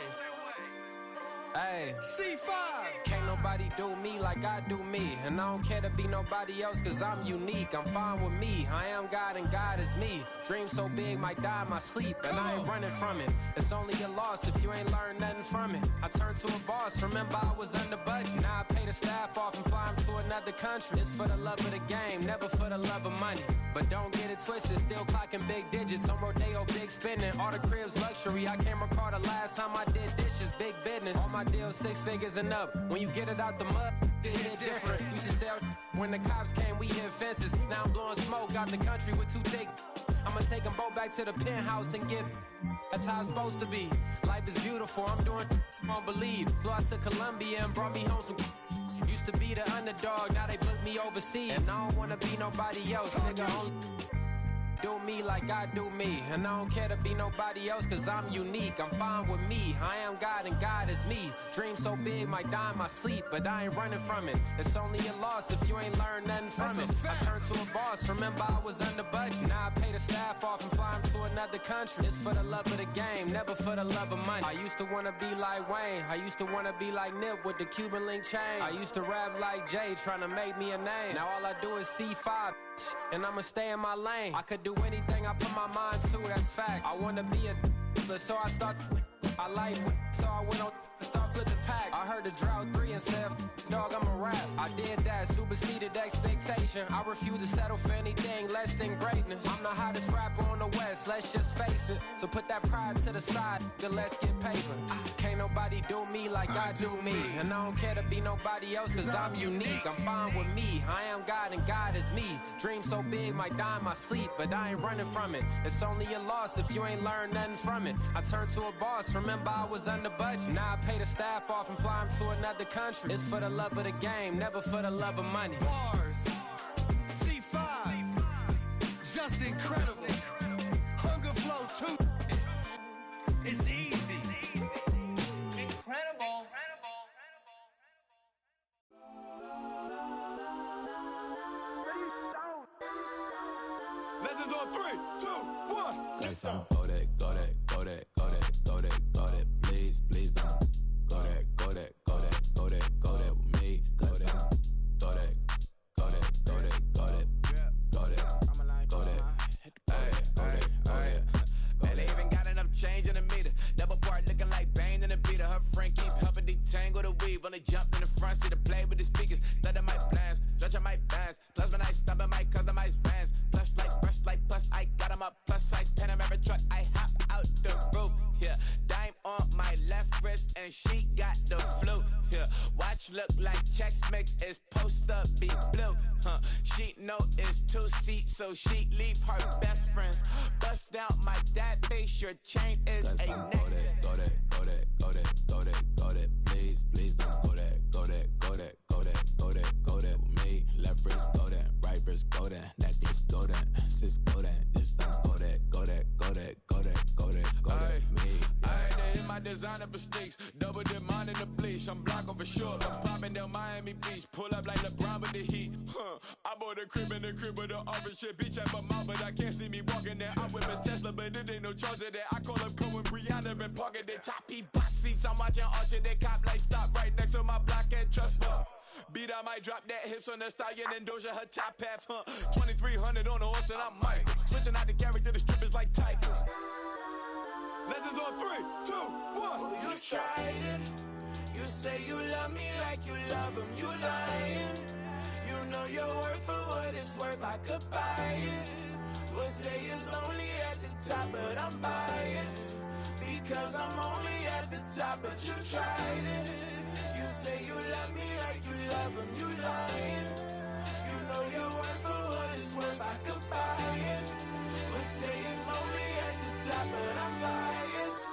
S7: Hey,
S3: C5.
S7: can't nobody do me like I do me. And I don't care to be nobody else, cause I'm unique. I'm fine with me. I am God and God is me. Dream so big, might die in my sleep. And I ain't running from it. It's only a loss if you ain't learned nothing from it. I turned to a boss, remember I was under budget. Now I pay the staff off and fly them to another country. It's for the love of the game, never for the love of money. But don't get it twisted, still clocking big digits. On Rodeo, big spending, all the cribs luxury. I can't recall the last time I did dishes, big business. All my deals 6 figures and up. When you get it out the mud, it hit different. Used to sell when the cops came, we hit fences. Now I'm blowing smoke out the country with 2 thick. I'ma take them both back to the penthouse and get. That's how it's supposed to be. Life is beautiful, I'm doing won't believe. Flew out to Colombia and brought me home some. Used to be the underdog, now they book me overseas. And I don't wanna be nobody else, nigga. Do me like I do me. And I don't care to be nobody else, cause I'm unique. I'm fine with me. I am God and God is me. Dream so big, might die in my sleep. But I ain't running from it. It's only a loss if you ain't learned nothing from it. I turned to a boss, remember I was under budget. Now I pay the staff off and fly them to another country. It's for the love of the game, never for the love of money. I used to wanna be like Wayne. I used to wanna be like Nip with the Cuban link chain. I used to rap like Jay, trying to make me a name. Now all I do is C5, and I'ma stay in my lane. I could do anything I put my mind to, that's facts. I wanna be a so I start. I like so I went on and start flipping packs. I heard the drought 3 and said, dog, I'm a rap. I did that, superseded expectation. I refuse to settle for anything less than greatness. I'm the hottest rapper on the West, let's just face it. So put that pride to the side, then let's get paper. Can't nobody do me like I do me. And I don't care to be nobody else, cause I'm unique. I'm fine with me. I am God and God is me. Dream so big, might die in my sleep. But I ain't running from it. It's only a loss if you ain't learned nothing from it. I turned to a boss, remember I was under budget. Now I pay the staff off and fly them to another country. It's for the love of the game, never for the love of money.
S3: Bars. C5. Just incredible. Hunger Flow 2. It's easy.
S8: Incredible.
S3: Legends on 3, 2, 1.
S9: Let's go. Go that, go that, go that, go that, go that, go that. Please, please don't. Go that, go that, go that, go that, go that with me. Go that, go that, go that, go that, go that, go that, go that.
S10: Man, they even got enough change in the meter. Double part looking like Bane in the beater. Her friend keep helping detangle the weave. Only jumped in the front seat to play with the speakers. Thunder might blast, stretch might dance. Plasma night, stopping my customized vans. Plush like brush like plus, I got 'em up. Plus size Panamera truck, I hop out the roof. Yeah, dime on my left wrist and she got the flu. Yeah, watch look like Chex Mix is post up be blue. She know it's 2 seats, so she leave her best friends. Bust down my dad face, your chain is
S9: Let's
S10: a
S9: go
S10: neck.
S9: that, go that, go that, go that, go that, go that. Please, please don't go that, go that, go that, go that, go that, go that with me. Left wrist go that, right wrist go that, necklace go that, sis go that, this don't go that, go that, go that, go that, go that, go that with me.
S10: I had to hit my designer for sticks. Double dip mine in the bleach. I'm blocking for sure. I'm popping down Miami Beach. Pull up like LeBron with the heat. I bought a crib in the crib with the orange shit. Bitch at my mouth, but I can't see me walking there. I whip a Tesla, but it ain't no charge of that. I call up Cohen, Brianna, and parking the top P box seats. I'm watching Archer, they cop like stop right next to my block and trust fund. Beat, I might drop that hips on the stallion and Doja her top half. 2300 on the horse and I'm Michael. Switching out the character, the strippers like titles. Legends on 3, 2, 1.
S5: You tried it. You say you love me like you love him. You lying. You know your worth for what it's worth. I could buy it. We'll say it's only at the top, but I'm biased because I'm only at the top. But you tried it. You say you love me like you love him. You lying. You know your worth for what it's worth. I could buy it. We'll say it's only at the top, but I'm biased.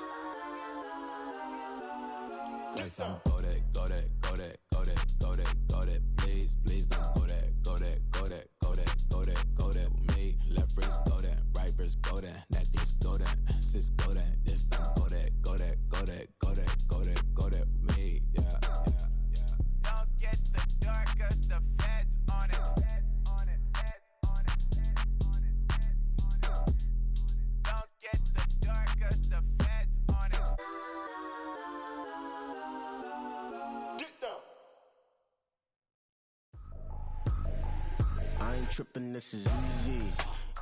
S9: Let's go that, go that, go that, go that, go that, go that. Please, please don't go that, go that, go that, go that, go that, go that with me. Left wrist go that, right wrist go that, necklace go that, sis go that, this don't go that, go that, go that, go that, go that, go that with me. Yeah, yeah, yeah.
S10: Don't get the dark, cause the feds on it. Don't get the dark, cause the feds on it.
S8: I ain't tripping, this is easy,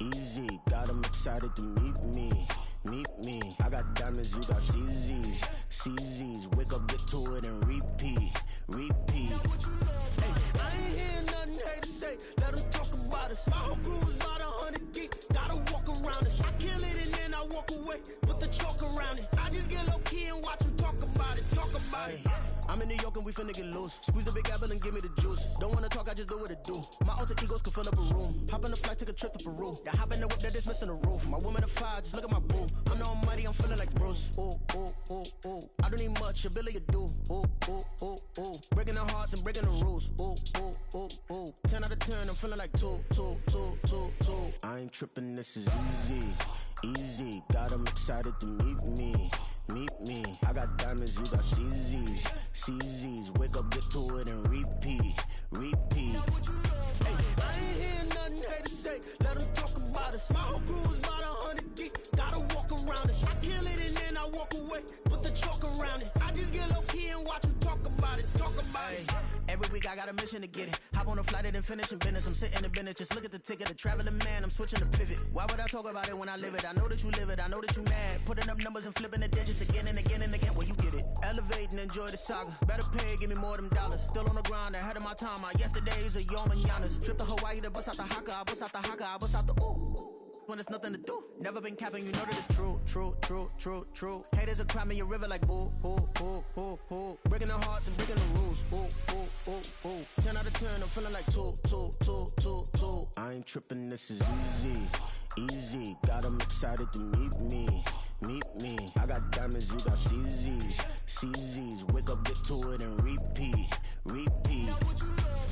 S8: easy. Got 'em excited to meet me, meet me. I got diamonds, you got CZs, CZs. Wake up, get to it and repeat, repeat. Hey, I ain't hearing nothing haters say, let 'em talk about us. My whole crew is about 100 deep, gotta walk around us. I kill it and then I walk away, put the chalk around it. I just get low key and watch 'em talk about it, talk about it. I'm in New York and we finna get loose. Squeeze the big apple and give me the juice. Don't wanna talk, I just do what it do. My alter egos can fill up a room. Hop on the flight, take a trip to Peru. Yeah, hop in the whip, that is missing the roof. My woman a fire, just look at my boo. I'm the almighty, I'm feeling like Bruce. Ooh, ooh, ooh, ooh. I don't need much, ability to do. Ooh, ooh, ooh, ooh. Breaking the hearts and breaking the rules. Ooh, ooh, ooh, ooh. 10 out of 10, I'm feeling like 2, 2, 2, 2, 2. I ain't tripping, this is easy, easy. Got 'em excited to meet me, meet me. I got diamonds, you got CZs, CZs. Wake up, get to it and repeat, repeat. Hey, I ain't hearing nothing haters say, let 'em talk about us. My whole crew is about 100 deep, gotta walk around us. I kill it and then I walk away, put the chalk around it. I just get low key and watch 'em talk about it, talk about it. Every week I got a mission to get it. Hop on a flight and then finish in business. I'm sitting in business, just look at the ticket. A traveling man, I'm switching to pivot. Why would I talk about it when I live it? I know that you live it, I know that you mad. Putting up numbers and flipping the digits again and again and again. Well, you get it. Elevate and enjoy the saga. Better pay, give me more of them dollars. Still on the grind, ahead of my time. My yesterdays are your mananas. Trip to Hawaii to bust out the haka. I bust out the haka, I bust out the ooh. When there's nothing to do. Never been capping, you know that it's true, true, true, true, true. Haters will cry me a river like boo, boo, boo, boo, boo. Breaking the hearts and breaking the rules. Ooh, ooh, ooh, ooh. 10 out of 10, I'm feeling like 2, 2, 2, 2, 2. I ain't tripping, this is easy, easy. Got 'em excited to meet me, meet me. I got diamonds, you got CZs, CZs. Wake up, get to it and repeat, repeat.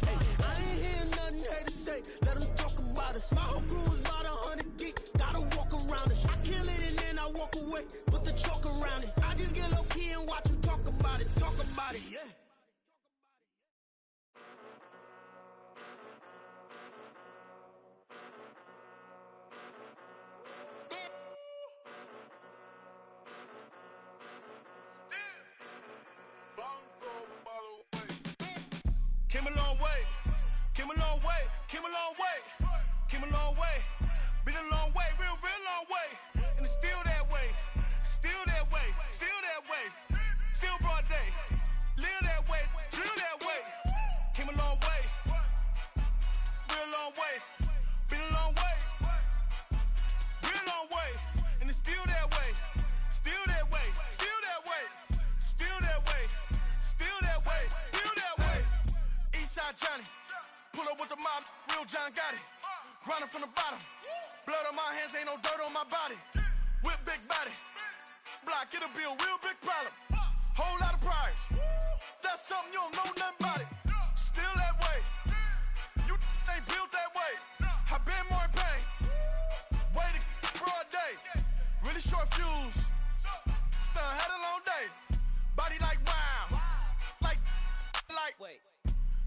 S8: Hey, I ain't hearing nothing haters say, let 'em talk about us. My whole crew is about 100 deep, gotta walk around us. I kill it and then I walk away, put the chalk around it. I just get low key and watch 'em talk about it, talk about it, yeah.
S10: Came a long way, came a long way, came a long way, came a long way. Been a long way, real, real long way. And it's still that way, still that way, still that way. Still broad day, live that way, drill that way. Came a long way, real long way. Been a long way, real long way. And it's still that way, still that way, still that way, still that way, still that way, still that way. Eastside Johnny, pull up with the mob, real John got it. Grinding from the bottom, blood on my hands, ain't no dirt on my body. Whip big body, block, it'll be a real big problem. Whole lot of prize, that's something you don't know nothing about it. Still that way, you ain't built that way. I been more in pain, way to broad day. Really short fuse, done had a long day. Body like wow, like. Wait.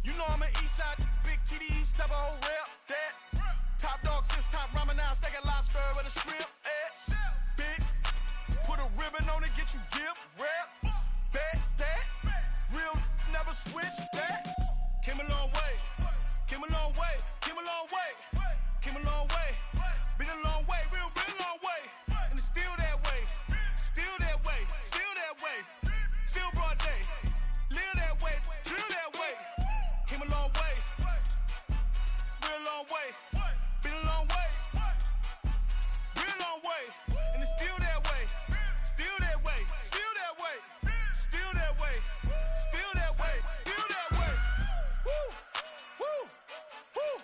S10: You know I'm an east side, big TDE, step a whole rep, that. Top dog since top ramen now, steak and lobster with a shrimp, big, put a ribbon on it, get you gift, rep, bet, that. Real, never switch, that. Came a long way, came a long way, came a long way, came a long way. Been a long way, real, real long way. And it's still that way, still that way, still that way. Still broad day, live that way, drill that way. Came a long way, real long way. Been a long way, real long way. And it's still that way, still that way, still that way, still that way, still that way, still that way. Woo, woo, woo.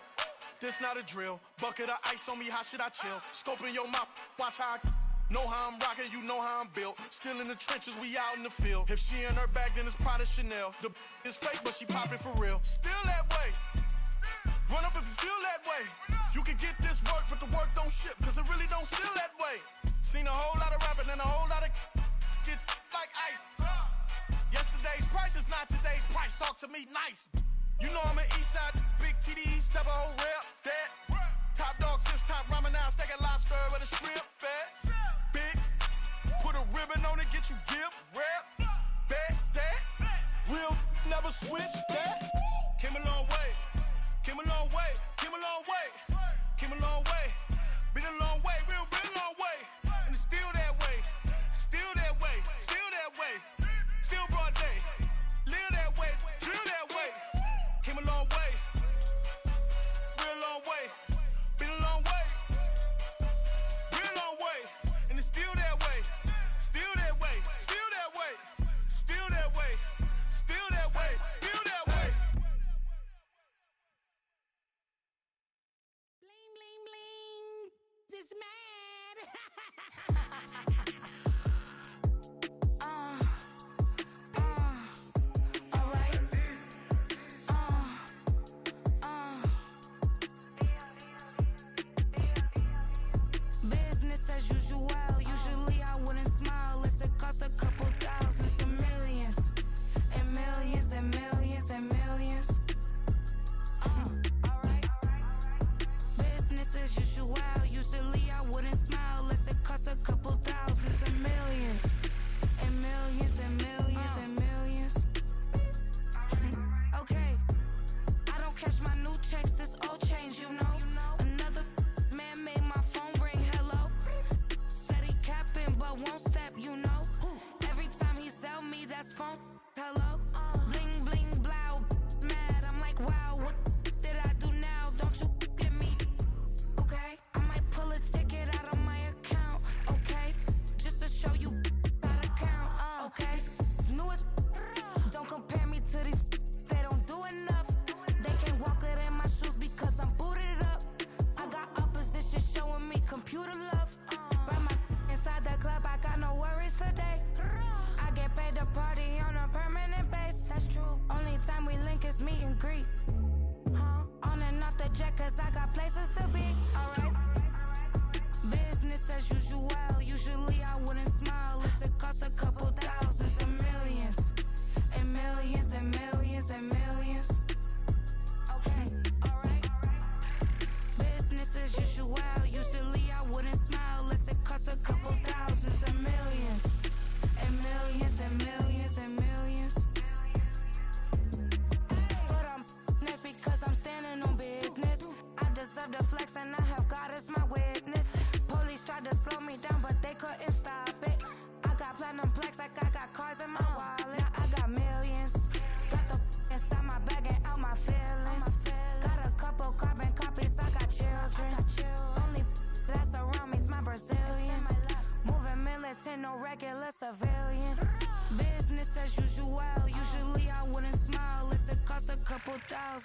S10: This not a drill, bucket of ice on me, how should I chill? Scope in your mouth, watch how I know how I'm rocking, you know how I'm built. Still in the trenches, we out in the field. If she in her bag, then it's Prada Chanel. The is fake, but she poppin' for real. Still that way. Run up if you feel that way. You can get this work, but the work don't ship, cause it really don't feel that way. Seen a whole lot of rapping and a whole lot of get like ice. Yesterday's price is not today's price. Talk to me nice. You know I'm an east side, big TDE, step a whole rep, that. Top dog since top ramen now, steak and lobster with a shrimp, fat. Big, put a ribbon on it, get you gift, rep, bet, that. Real, never switch, that. Came a long way, came a long way, came a long way.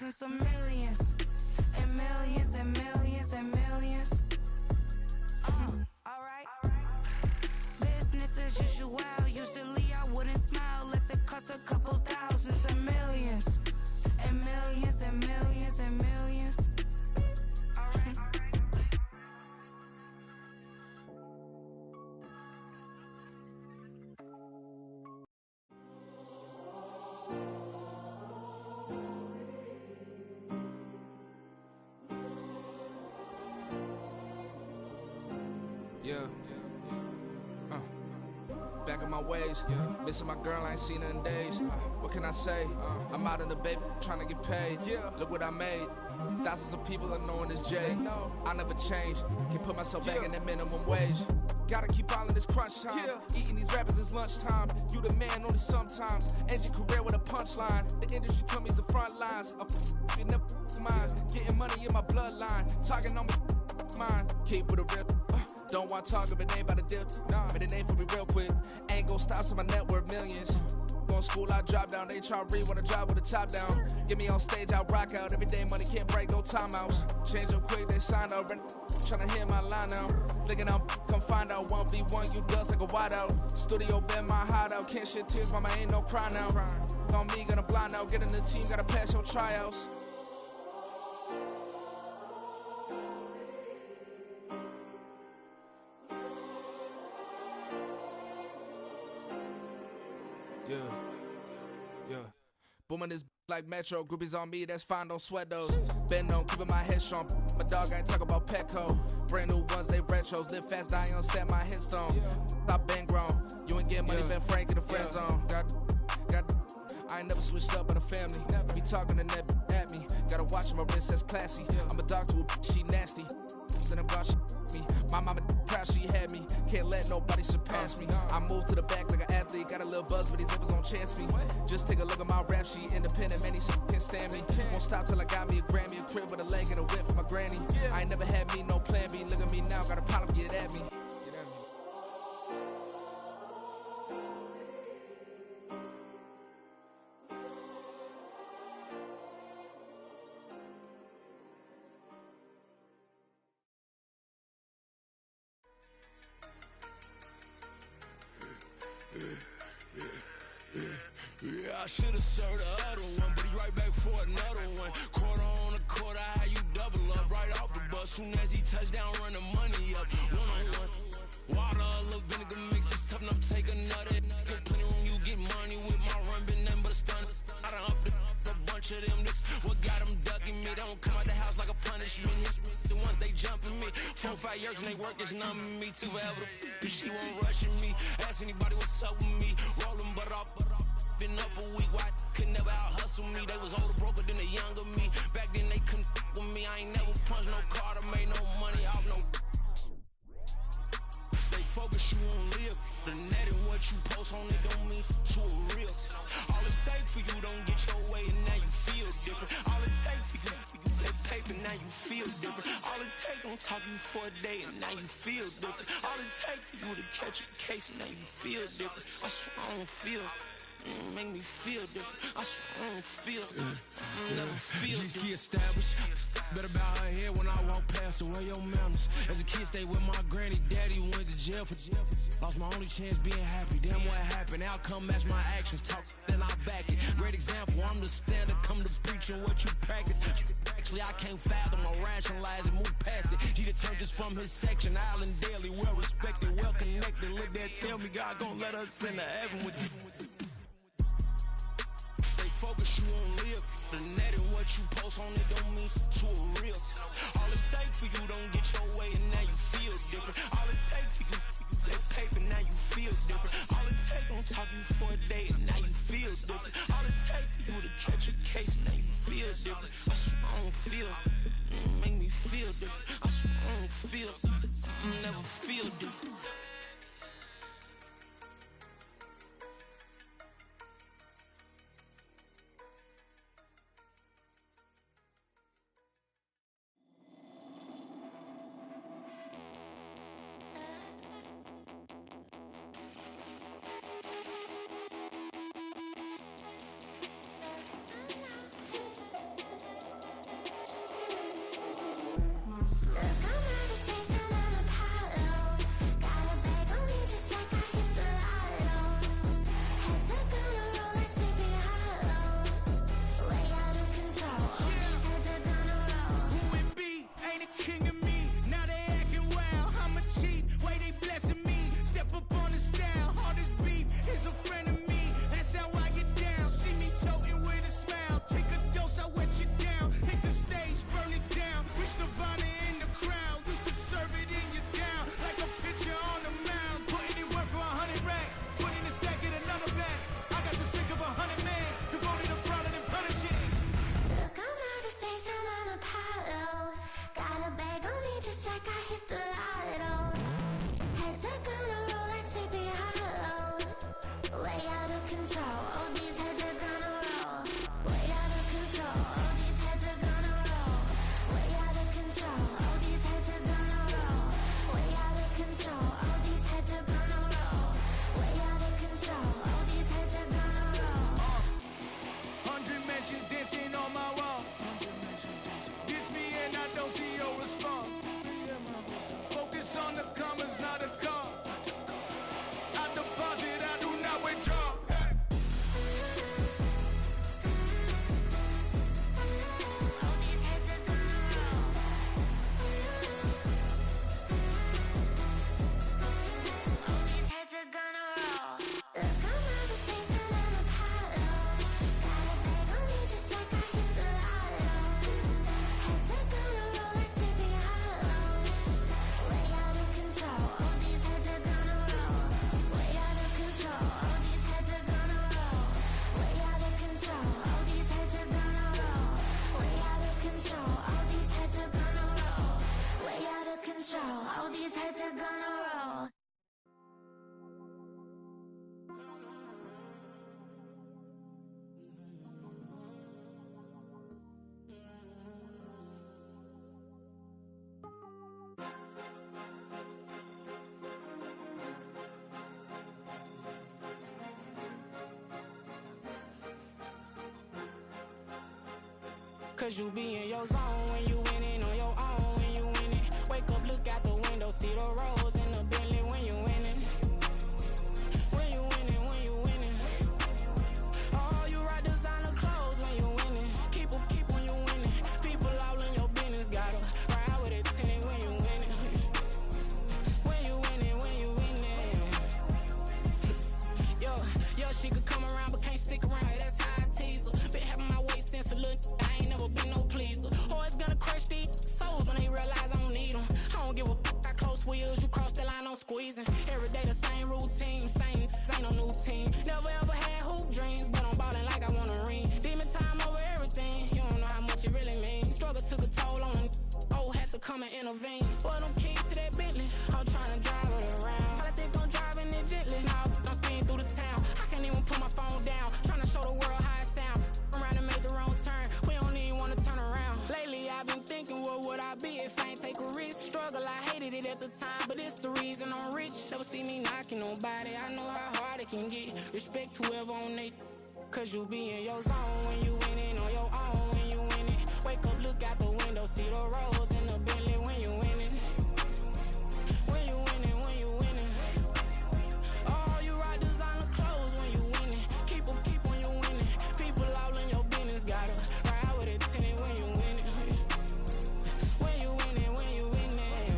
S11: thousands of millions. And millions and millions and millions. Alright. Business as usual. Usually I wouldn't smile unless it cost a couple thousands of millions. And millions and millions and millions. Alright.
S10: Yeah. Back on my ways, missing my girl, I ain't seen her in days. What can I say? I'm out in the baby, trying to get paid. Look what I made. Thousands of people are knowing this Jay. I never change. Can put myself back in that minimum wage. Gotta keep all in this crunch time. Eating these rappers is lunchtime. You the man only sometimes. End your career with a punchline. The industry told me it's the front lines. You never mind. Getting money in my bloodline. Talking on me, mine. Keep with a real. Don't want to talk if it ain't about the deal. But it ain't for me real quick. Ain't gon' stop till my net worth millions. Going school, I drop down. They try to read when I drive with the top down. Get me on stage, I rock out. Every day money can't break, no timeouts. Change up quick, they sign up. Tryna hear my line now. Thinking I'm come find out 1v1, you dust like a wideout. Studio been my hideout. Can't shed tears, mama ain't no cry now. On me, gonna blind out. Get in the team, gotta pass your tryouts. Yeah. Booming this like Metro, groupies on me, that's fine, don't sweat those. Been on, keeping my head strong. My dog ain't talk about Petco. Brand new ones, they retros. Live fast, die on stand my headstone. Stop been grown. You ain't getting money, been frank in the friend zone. I ain't never switched up on the family. Be talking to that at me. Gotta watch my wrist, that's classy. I'm a dog to a she nasty. Then I'm gone, she me. My mama proud she had me. Can't let nobody surpass me. I move to the back like an athlete. Got a little buzz, but these zippers don't chance me. Just take a look at my rap sheet. Independent, many can't stand me. Won't stop till I got me a Grammy, a crib with a leg and a whip for my granny. I ain't never had me no plan B. Look at me now, got a problem, get at me.
S12: Yeah, I should've served the other one, but he right back for another one. Quarter on a quarter, how you double up right off the bus. Soon as he touch down, run the money up. One-on-one. Water, a little vinegar mix, it's tough enough, take another. Still plenty room, you get money with my run, been nothing but a stun. I done up a bunch of them, this what got them ducking me. They don't come out the house like a punishment. The ones they jumping me. 4 or 5 years and they work is numbing me. Too forever, she won't rushing me. Ask anybody what's up with me. Rollin' butt off. Been up a week, why could never out hustle me? They was older, broker than the younger me. Back then they couldn't with me. I ain't never punched no card or made no money off no. They focus you on live. The net and what you post on it don't mean to a real. All it take for you don't get your way and now you feel different. All it take for you that paper now you feel different. All it take don't talk you for a day and now you feel different. All it take for you to catch a case and now you feel different. I swear I don't feel. Make me feel different. I swear I don't feel. Never feel different. Established. Better bow her head when I walk past her. Where your manners? As a kid, stay with my granny. Daddy went to jail for. Lost my only chance being happy. Damn, what happened? Outcome match my actions. Talk, then I back it. Great example. I'm the standard. Come to preaching what you practice. Actually, I can't fathom or rationalize and move past it. He turned this from his section. Island daily, well respected, well connected. Look there, tell me God gon' let us into heaven with this. Focus you on live. The net and what you post on it don't mean to a real. All it take for you don't get your way and now you feel different. All it take for you that paper now you feel different. All it take don't talk you for a day and now you feel different. All it take for you to catch a case and now you feel different. I swear I don't feel. Make me feel different. I swear I don't feel. Never feel different.
S13: just like I hit the lotto. Head to gonna roll like Sleepy Hollow. Way out of control, all these heads are gonna roll. Way out of control, all these heads are gonna roll. Way out of control, all these heads are gonna roll. Way out of control, all these heads are gonna roll. Way out of control, all these heads are gonna roll.
S14: 100 mentions dancing on my wall. Diss me and I don't see your response. Focus on the commas, not a call. I deposit, I do not withdraw.
S13: All these heads are gonna roll. All these heads are gonna roll. Look, I'm out of space and I'm Apollo. Got a bag on me just like I hit the lotto. Heads are gonna roll like Sleepy Hollow. Way out of control, all these heads are gonna roll. Way out of control, all these heads are gonna roll. Way out of control, all these heads are gonna roll. Way out of control, all these heads are gonna roll. Way out of control, all these heads are gonna roll.
S15: Cause you be in your zone when you winning on your own when you winning. Wake up, look out the window, see the rose in the Bentley when you winning. When you winning, when you winning. Oh, you rock designer clothes when you winning. Keep when you winning. People all in your business, gotta ride with it tinted when you winning. When you winning, when you winning. Yo, she could come around but can't stick around, that's how I tease her. Been having my waist since a little, I ain't never been no pleaser. Always gonna crush these souls when they realize I don't need them. I don't give a f***, I close wheels, you cross the line, I'm squeezing. Every day the same routine, same, ain't no new team. Never ever had hoop dreams, but I'm ballin' like I want a ring. Demon time over everything, you don't know how much it really means. Struggle took a toll on them, oh, had to come and intervene. Boy, them keys to that Bentley, I'm tryna drive it around. I think I'm driving it gently, now I'm speeding through the town. I can't even put my phone down, tryna show the world how it sound. Around and make the wrong turn, we don't even wanna turn around. Lately I've been thinking, what would I be if I ain't take a risk? Struggle, I hated it at the time, but it's the reason I'm rich. Never see me knocking nobody, I know how hard it can get. Respect whoever on they, cause you be in your zone when you winning on your own when you winning. Wake up, look out the window, see the rose in the Bentley when you winning. When you winning, when you winning. Oh, you rock designer clothes when you winning. Keep when you winning. People all in your business, gotta ride with it tinted when you winning. When you winning, when you winning.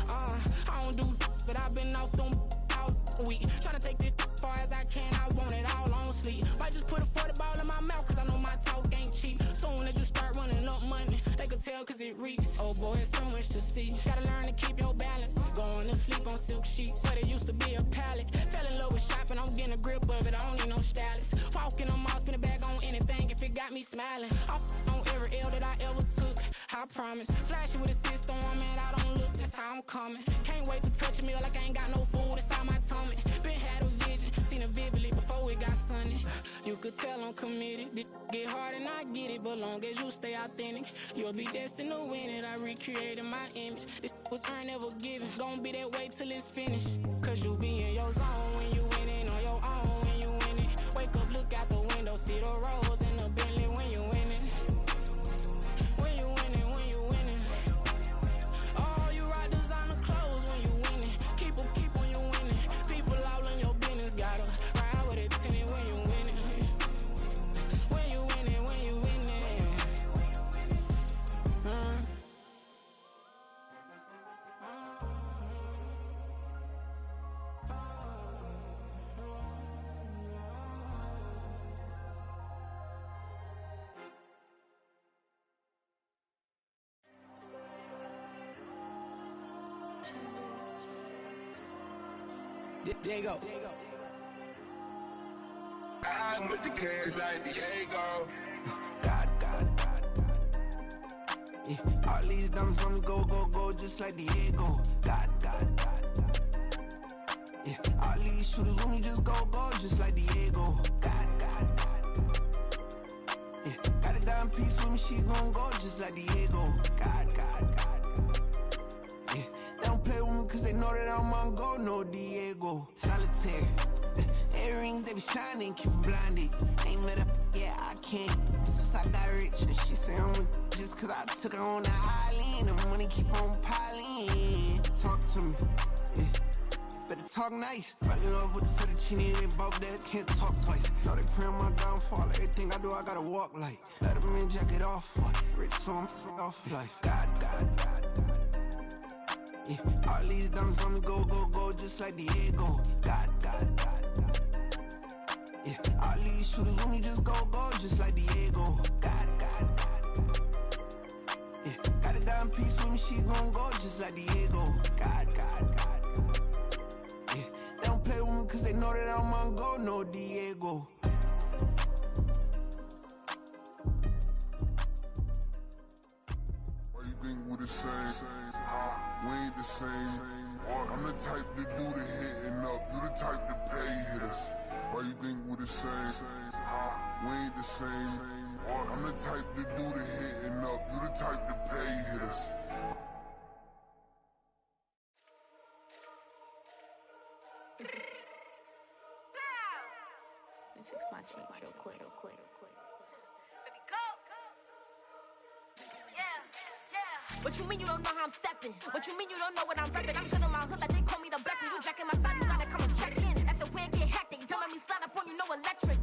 S15: I don't do but I've been off them all week. Tryna take this far as I can, I want it all on sleep. Might just put a 40 ball in my mouth, cause I know my talk ain't cheap. Soon as you start running up money, they could tell cause it reeks. Oh boy, it's so much to see. Gotta learn to keep your balance. Going to sleep on silk sheets, but it used to be a pallet. Fell in love with shopping, I'm getting a grip of it, I don't need no stylist. Walking on mall, spin a bag on anything if it got me smiling. I'm on every L that I ever took, I promise. Flashy with a system on, man, I don't look, that's how I'm coming. Can't wait to touch a meal like I ain't got no food inside my tummy. Been had a vision, seen it vividly before it got sunny. You could tell I'm committed, this get hard and I get it, but long as you stay authentic, you'll be destined to win it. I recreated my image, this was earned, never given. Gonna be that way till it's finished, cause you be in your zone when you winning on your own when you winning. Wake up, look out the window, see the rose in the Bentley when you winning. When you winning, when you winning. Oh, you rock designer clothes when you winning. Keep when you winning. People all in your business, gotta ride with it tinted when you winning. When you winning, when you winning.
S12: There you go.
S14: I'm with the cash like Diego.
S12: God.
S5: Yeah, all these diamonds on me go, go, go, just like Diego. God, God, God, God. Yeah, all these shooters on me just go, go, just like Diego. God, God, God, God. Yeah, got a dime piece with me, she gon' go just like Diego. God, God, God, God. Yeah, they don't play with me cause they know that I'm on go, no Diego. Solitaire. Earrings, they be shining, keep blinded. Ain't met up, yeah, I can't. Since I got rich, and she say I'm just cause I took her on the island. The money keep on piling. Talk to me, yeah. Better talk nice. Fall in love with the fettuccine, they both dead, can't talk twice. Know they pray on my downfall, everything I do, I gotta walk like. Let them in, jacket off, what? Rich, so I'm off life. God, God, God, God. Yeah, all these diamonds on me go, go, go, just like Diego. God, God, God, God. Yeah, all these shooters on me just go, go, just like Diego. God, God, God, God. Yeah, got a dime piece with me, she gon' go, just like Diego. God, God, God, God. Yeah, they don't play with me cause they know that I'm on go, no Diego.
S1: Why you think we the same? We ain't the same. I'm the type to do the hitting up. You the type to pay hitters. Why you think we the same? We ain't the same. I'm the type to do the hitting up. You the type to pay hitters.
S16: Let me fix my cheek real quick.
S17: What you mean you don't know how I'm stepping? What you mean you don't know what I'm repping? I'm good in my hood like they call me the blessing. You jacking my side, you gotta come and check in. That's the way it get hectic. Don't let me slide up on you, no electric.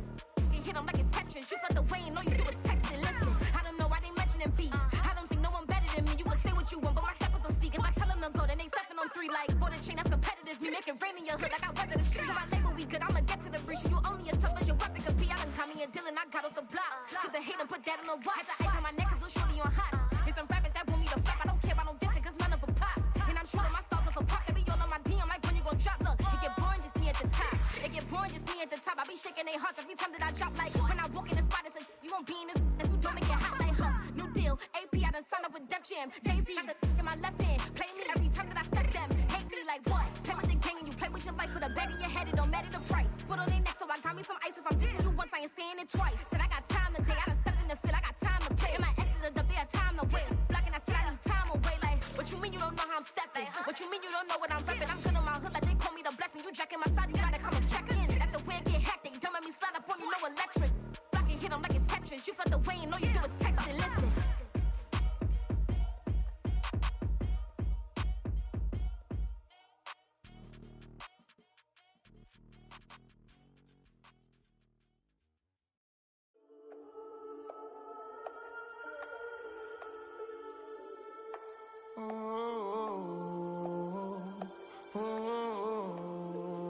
S17: You hit them like it's Tetris. You felt the way and all you do is text it. Listen, I don't know why they mentioning beef. I don't think no one better than me. You can say what you want, but my steppers don't speak. If I tell them to go, then they stepping on 3 like border chain. That's competitive. Me make it rain in your hood like I weather the street. So my label we good. I'ma get to the breach. You only as tough as your weapon could be. I done caught me a Dylan. I got off the block. Took the hate and put that on the watch. The ice on my neck is little shorty on hot. Here's some rappers that want me to flop. I don't care about no dissing cause none of them pop. And I'm shooting my stars off a pop. They be all on my DM like when you gon' drop. Look, it get boring just me at the top. It get boring just me at the top. I be shaking their hearts every time that I drop. Like when I walk in the spot, it's a you won't be in this if you don't make it hot like new deal. AP I done signed up with Def Jam. Jay-Z got the in my left hand. Play me every time that I step them. Hate me like what? Play with the gang and you play with your life. Put a bag in your head, it don't matter the price. Put on their neck so I got me some ice. If I'm dissing you once, I ain't saying it twice. Said I got time today. I done stepped in the field. I got time to play. And my exes are up there, time to wait. Blocking, I said I need time away. Like what you mean you don't know how I'm stepping? What you mean you don't know what I'm repping? I'm good in my hood like they call me the blessing. You jacking my side, you gotta come and check in. That's the way it get hectic. Don't let me slide up on you, no electric. Blocking, hit them like it's Tetris. You felt the way and all you do is text it. Listen.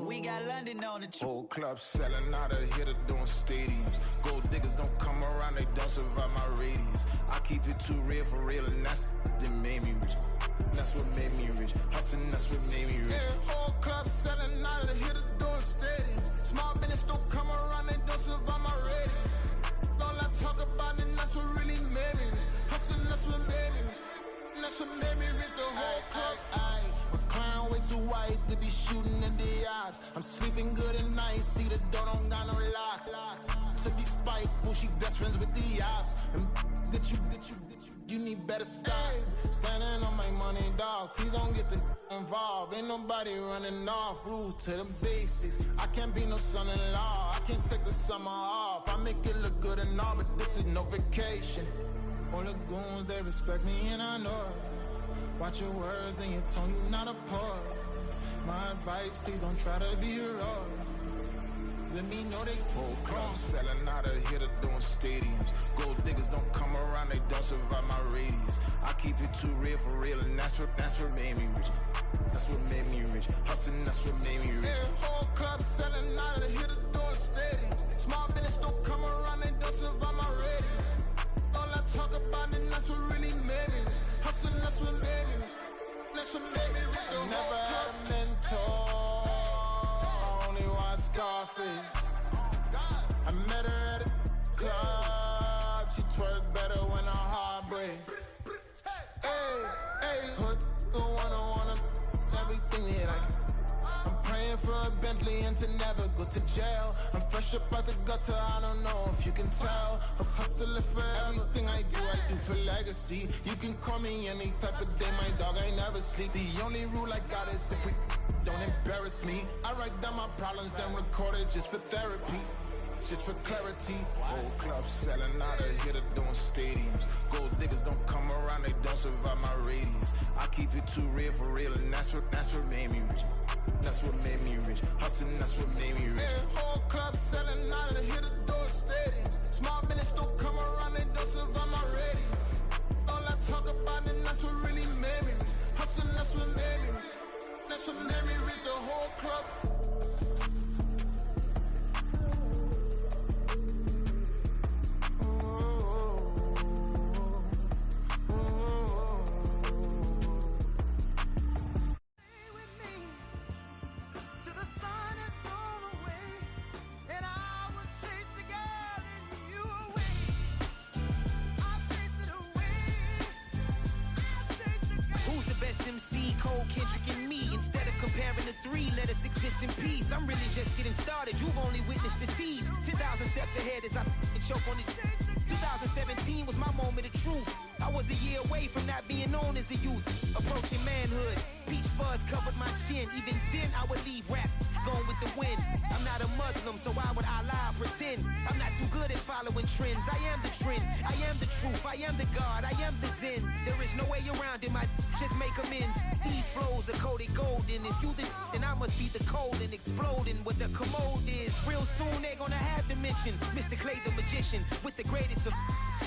S12: We got London on the trip.
S18: Whole club selling out of hitter doing stadiums. Gold diggers don't come around, they don't survive my radius. I keep it too real for real, and that's that made me rich. That's what made me rich. Hustling, that's what made me rich. Yeah, whole club selling out of hitters doing stadiums. Small business don't come around, they don't survive my radius. All I talk about, and that's what really made me rich. Hustling, that's what made me rich. That's what made me rich. The whole club. My crown way too white to be shooting in the eyes. I'm sleeping good at night, see the door don't got no locks. To be spiteful, she best friends with the ops. And that you need better stocks. Standing on my money, dog. Please don't get the involved. Ain't nobody running off. Rules to the basics. I can't be no son-in-law. I can't take the summer off. I make it look good and all, but this is no vacation. All the goons, they respect me and I know it. Watch your words and your tone, you not a poet. My advice, please don't try to be heroic. Let me know they whole club selling out of hitter doing stadiums. Gold diggers don't come around, they don't survive my radius. I keep it too real for real, and that's what made me rich. That's what made me rich. Hustling, that's what made me rich. Yeah, whole club selling out of hitters doing stadiums. Small business don't come around, they don't survive my radius. All I talk about, and that's what really made me rich. Hustling, that's what made me rich. That's what made me rich. Never had a mentor, only one Scarface. I met her at a club, she twerk better when her heart breaks. for a Bentley and to never go to jail. I'm fresh up out the gutter, I don't know if you can tell. I'm hustling for everything I do for legacy. You can call me any type of day, my dog, I never sleep. The only rule I got is if we don't embarrass me. I write down my problems, then record it just for therapy. Just for clarity, whole club selling out of here to doing stadiums. Gold diggers don't come around, they don't survive my radius. I keep it too real for real, and that's what made me rich. That's what made me rich. Hustling, that's what made me rich. Yeah, whole club selling out of here to doing stadiums. Small business don't come around, they don't survive my radius. All I talk about, and that's what really made me rich. Hustling, that's what made me rich. That's what made me rich. The whole club.
S19: Who's the best MC? Cole, Kendrick, and me. Instead of comparing the three, let us exist in peace. I'm really just getting started. You've only witnessed the tease. 10,000 steps ahead as I choke on this. 2017 was my moment of truth. I was a year away from not being known as a youth. Approaching manhood. Peach fuzz covered my chin. Even then, I would leave rap going with the wind. I'm not a Muslim, so why would I lie or pretend? I'm not too good at following trends. I am the trend. I am the truth. I am the God. I am the Zen. There is no way around it. My just make amends. These flows are coated golden. If you the then I must be the cold and exploding what the commode is. Real soon they're gonna have to mention Mr. Clay the magician with the greatest of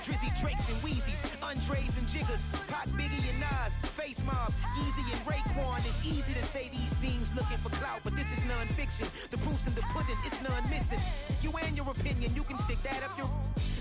S19: Drizzy, Drakes, and Wheezies, Andres and Jiggers, Pac, Biggie, and Nas, Face Mob, Easy and Raekwon. It's easy to say these things looking for clout, but this is non-fiction. The proof's in the pudding, it's none missing. You and your opinion, you can stick that up your...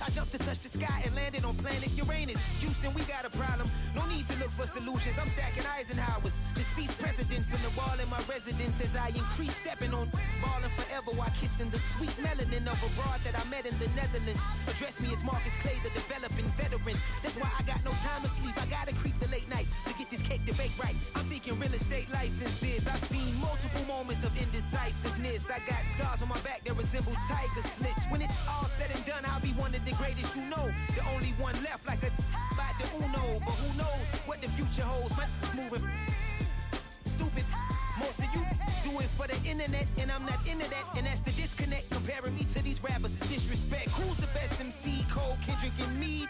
S19: I jumped to touch the sky and landed on planet Uranus. Houston, we got a problem. No need to look for solutions. I'm stacking Eisenhowers. Deceased presidents in the wall in my residence as I increase stepping on balling forever while kissing the sweet melanin of a broad that I met in the Netherlands. Address me as Marcus Clay, the developing veteran. That's why I got no time to sleep. I gotta creep the late night to get this cake to bake right. I'm thinking real estate licenses. I've seen multiple moments of indecisiveness. I got scars on my back that resemble tiger slits. When it's all said and done, I'll be one of the greatest you know. The only one left like a by the Uno. But who knows what the future holds? My moving stupid. Most of you do it for the internet, and I'm not into that. And that's the disconnect. Comparing me to these rappers is disrespect. Who's the best MC? Cole, Kendrick, and me.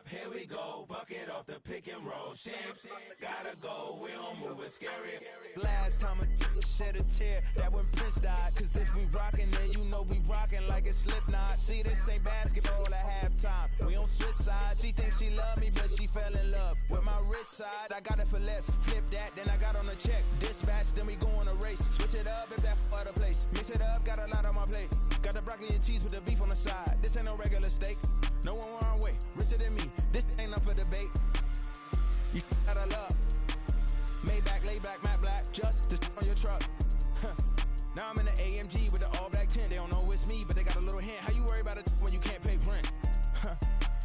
S10: Here we go, bucket off the pick and roll. Shit, gotta go, we don't move it scary.
S12: Last time a shed a tear, that when Prince died. Cause if we rockin', then you know we rockin' like a Slipknot. See, this ain't basketball at halftime. We on switch sides. She thinks she love me, but she fell in love with my rich side. I got it for less. Flip that, then I got on a check. Dispatch, then we go on a race. Switch it up if that other place. Mix it up, got a lot on my plate. Got the broccoli and cheese with the beef on the side. This ain't no regular steak. No one wrong way, richer than me. This ain't up for debate. You out of luck. Maybach, lay back, matte black, just to on your truck. Now I'm in the AMG with the all black tint. They don't know it's me, but they got a little hint. How you worry about it when you can't pay rent?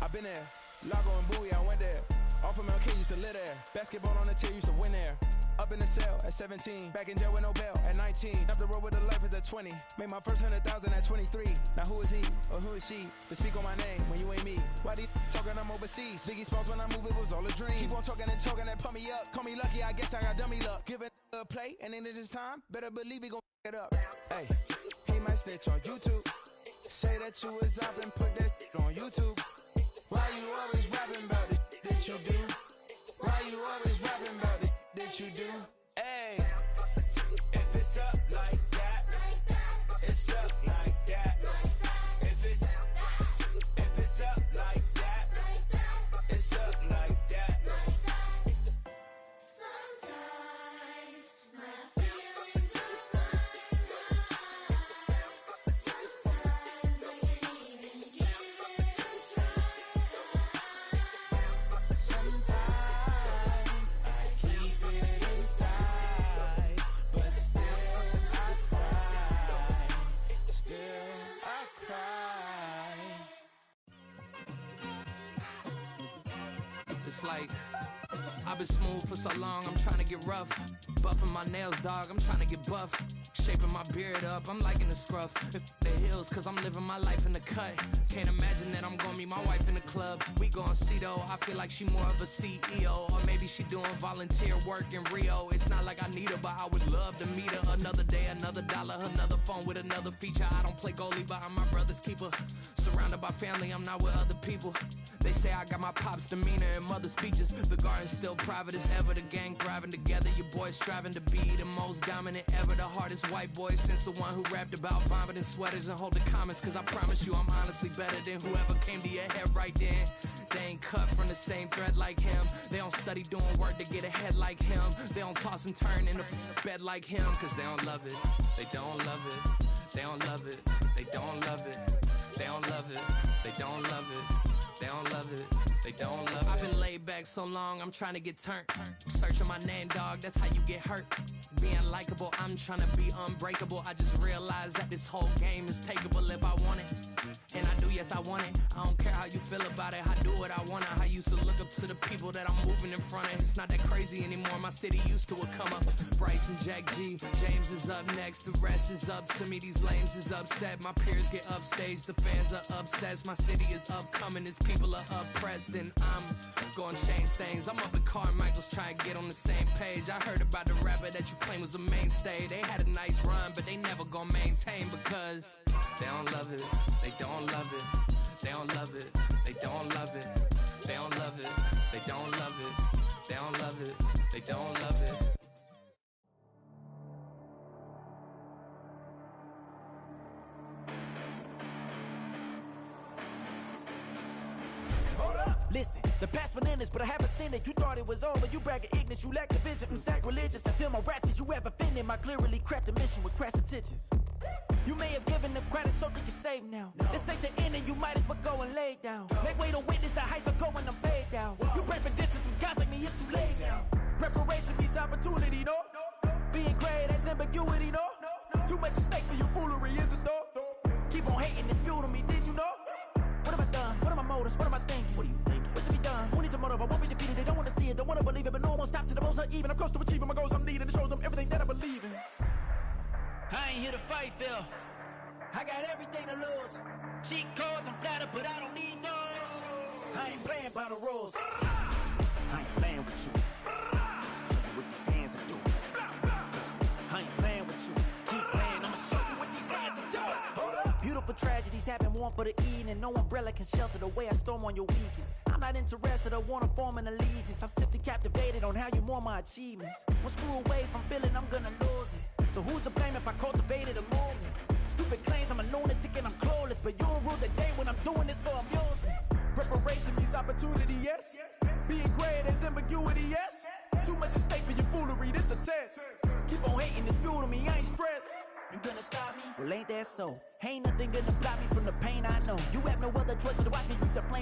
S12: I've been there. Lago and Bowie, I went there. Off of MLK, used to live there. Basketball on the tier, used to win there. Up in the cell at 17. Back in jail with no bail at 19. Up the road with the life is at 20. Made my first 100,000 at 23. Now who is he or who is she to speak on my name when you ain't me? Why they talking I'm overseas? Biggie Smalls when I move, it was all a dream. Keep on talking and pump me up. Call me lucky, I guess I got dummy luck. Give it a play and then it is time. Better believe he gon' it up. Hey, he might snitch on YouTube. Say that you was up and put that on YouTube. Why you always rapping about the that you do? Why you always rapping about the that you do? Hey, if it's up like that, it's stuck like that. If it's up like that, it's stuck like that.
S13: Sometimes my feelings are blind. Sometimes I can't even give it a try.
S12: Sometimes
S7: it's like I've been smooth for so long, I'm trying to get rough. Buffing my nails, dog, I'm trying to get buff. Shaping my beard up, I'm liking the scruff. The hills, cause I'm living my life in the cut. Can't imagine that I'm gonna meet my wife in the club. We gon' see though, I feel like she more of a CEO. Or maybe she doing volunteer work in Rio. It's not like I need her, but I would love to meet her. Another day, another dollar, another phone with another feature. I don't play goalie, but I'm my brother's keeper. Surrounded by family, I'm not with other people. They say I got my pop's demeanor and mother's features. The garden's still private as ever, the gang thriving together. Your boys striving to be the most dominant ever. The hardest white boy since the one who rapped about vomiting sweaters and hold the comments. Cause I promise you I'm honestly better than whoever came to your head right then. They ain't cut from the same thread like him. They don't study doing work to get ahead like him. They don't toss and turn in the bed like him. Cause they don't love it, they don't love it. They don't love it, they don't love it. They don't love it, they don't love it. They don't love it, they don't love it. I've been laid back so long, I'm trying to get turned. Searching my name, dog, that's how you get hurt. Being likable, I'm trying to be unbreakable. I just realized that this whole game is takeable if I want it. And I do, yes, I want it. I don't care how you feel about it, I do what I want. I used to look up to the people that I'm moving in front of. It's not that crazy anymore, my city used to a come up. Bryce and Jack G, James is up next. The rest is up to me, these lames is upset. My peers get upstage, the fans are obsessed. My city is upcoming, these people are oppressed. And I'm gonna change things. I'm up at Carmichael's trying to get on the same page. I heard about the rapper that you claim was a mainstay. They had a nice run, but they never gonna maintain because they don't love it, they don't love it, they don't love it, they don't love it, they don't love it, they don't love it, they don't love it, they don't love it.
S19: Listen, the past bananas, but I haven't seen it. You thought it was over, you bragging ignorance, you lack the vision. I'm sacrilegious, I feel my wrath as you ever offended. My clearly cracked the mission with crass intentions. You may have given them credit so they can save now. This ain't the end and you might as well go and lay down. Make way to witness the heights are going, I'm paid down. You pray for distance with guys like me, it's too late now. Preparation means opportunity, no? Being great, that's ambiguity, no? Too much at stake for your foolery, is it though? Keep on hating, it's fuel to me, did you know? What have I done? What are my motives? What am I thinking? What are you thinking? What's to be done? Who needs a motive? I won't be defeated. They don't want to see it, don't want to believe it, but no one won't stop to the most even. I'm close to achieving my goals. I'm needing to show them everything that I believe in.
S20: I ain't here to fight, Phil.
S19: I got everything to lose.
S20: Cheat codes, I'm flattered, but I don't need those.
S19: I ain't playing by the rules. I ain't playing with you. Show you what these hands are doing. I ain't playing with you. Keep playing, I'ma show you what these hands are doing. Hold up. Beautiful tragedies happen, one for the eating, and no umbrella can shelter the way I storm on your weekends. I'm not interested, I wanna form an allegiance. I'm simply captivated on how you mourn my achievements. One screw away from feeling I'm gonna lose it. So who's to blame if I cultivated a movement? Stupid claims I'm a lunatic and I'm clueless, but you'll rule the day when I'm doing this for amusement. Preparation means opportunity, yes. Being great as ambiguity, yes. Too much at stake for your foolery, this a test. Keep on hating, it's fuel to me, I ain't stressed. You gonna stop me? Well, ain't that so? Ain't nothing gonna block me from the pain I know. You have no other choice but to watch me reap the flame.